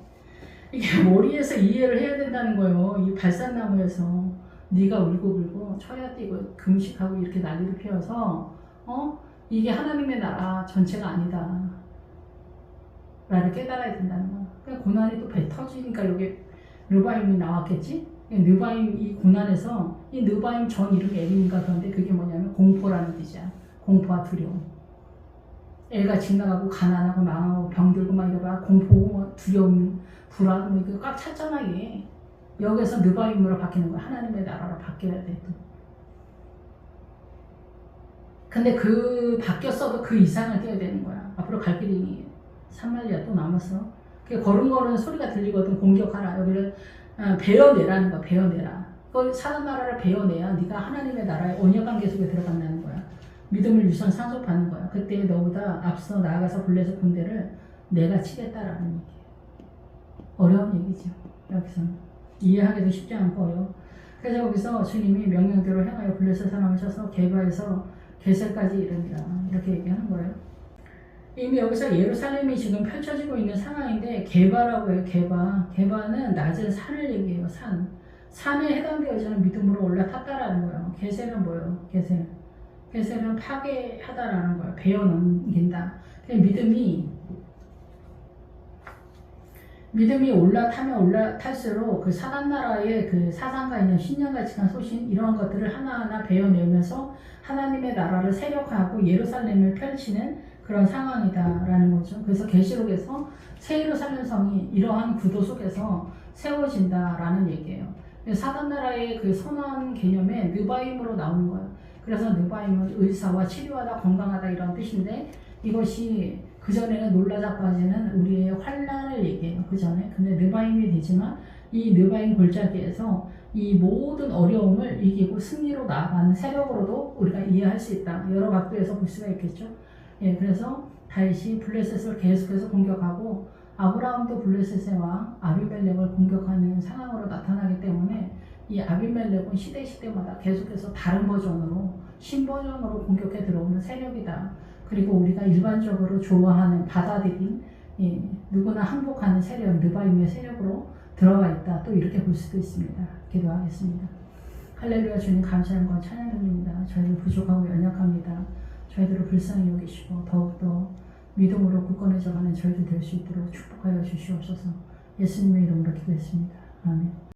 이게 머리에서 이해를 해야 된다는 거예요. 이 발산나무에서 네가 울고불고 철야 뛰고 금식하고 이렇게 난리를 피워서 이게 하나님의 나라 전체가 아니다 라를 깨달아야 된다는 거야. 그러니까 고난이 또 배 터지니까 여기 느바임이 나왔겠지? 느바임 이 고난에서 이 느바임 전 이름이 에림인가 그런데 그게 뭐냐면 공포라는 뜻이야. 공포와 두려움. 애가 집 나가고 가난하고 망하고 병들고 막 이러봐 공포, 두려움, 불안 뭐 이거 꽉 찼잖아 이게. 여기서 느바임으로 바뀌는 거야. 하나님의 나라로 바뀌어야 돼 또. 근데 그 바뀌었어도 그 이상을 뛰어야 되는 거야. 앞으로 갈 길이 3마일이야 또 남았어. 그 걸음걸음 소리가 들리거든. 공격하라. 여기를 베어내라는 거야. 베어내라. 그걸 사람 나라를 베어내야 네가 하나님의 나라의 언약관계 속에 들어간다는 거야. 믿음을 유선 상속받는 거야. 그때 너보다 앞서 나아가서 블레셋 군대를 내가 치겠다라는 얘기예요. 어려운 얘기죠. 여기서는. 이해하기도 쉽지 않고 어려워. 그래서 여기서 주님이 명령대로 행하여 블레셋 사람을 쳐서 게바에서 게셀까지 이르니라. 이렇게 얘기하는 거예요. 이미 여기서 예루살렘이 지금 펼쳐지고 있는 상황인데 게바라고 해요. 게바는 낮은 산을 얘기해요. 산에 해당되어지는 믿음으로 올라탔다라는 거예요. 게셀은 뭐예요? 게셀은 파괴하다라는 거예요. 베어넘긴다. 믿음이 올라타면 올라탈수록 그 사단나라의 그 사상과 있는 신념가치관 소신 이러한 것들을 하나하나 베어내면서 하나님의 나라를 세력화하고 예루살렘을 펼치는 그런 상황이다라는 거죠. 그래서 계시록에서 새 예루살렘 성이 이러한 구도 속에서 세워진다라는 얘기예요. 사단나라의 그 선한 개념에 느바임으로 나오는 거예요. 그래서 느바임은 의사와 치료하다 건강하다 이런 뜻인데 이것이 그전에는 놀라자빠지는 우리의 환난을 얘기해요. 그전에. 근데 느바임이 되지만 이 느바임 골짜기에서 이 모든 어려움을 이기고 승리로 나아가는 세력으로도 우리가 이해할 수 있다. 여러 각도에서 볼 수가 있겠죠. 예, 그래서 다윗이 블레셋을 계속해서 공격하고 아브라함도 블레셋의 왕 아비멜렉을 공격하는 상황으로 나타나기 때문에 이 아비멜렉은 시대마다 계속해서 다른 버전으로 신버전으로 공격해 들어오는 세력이다. 그리고 우리가 일반적으로 좋아하는 받아들인 누구나 항복하는 세력 느바임의 세력으로 들어가 있다. 또 이렇게 볼 수도 있습니다. 기도하겠습니다. 할렐루야. 주님 감사한 건 찬양드립니다. 저희들 부족하고 연약합니다. 저희들을 불쌍히 여기시고 더욱더 믿음으로 굳건해져가는 저희들 될 수 있도록 축복하여 주시옵소서. 예수님의 이름으로 기도했습니다. 아멘.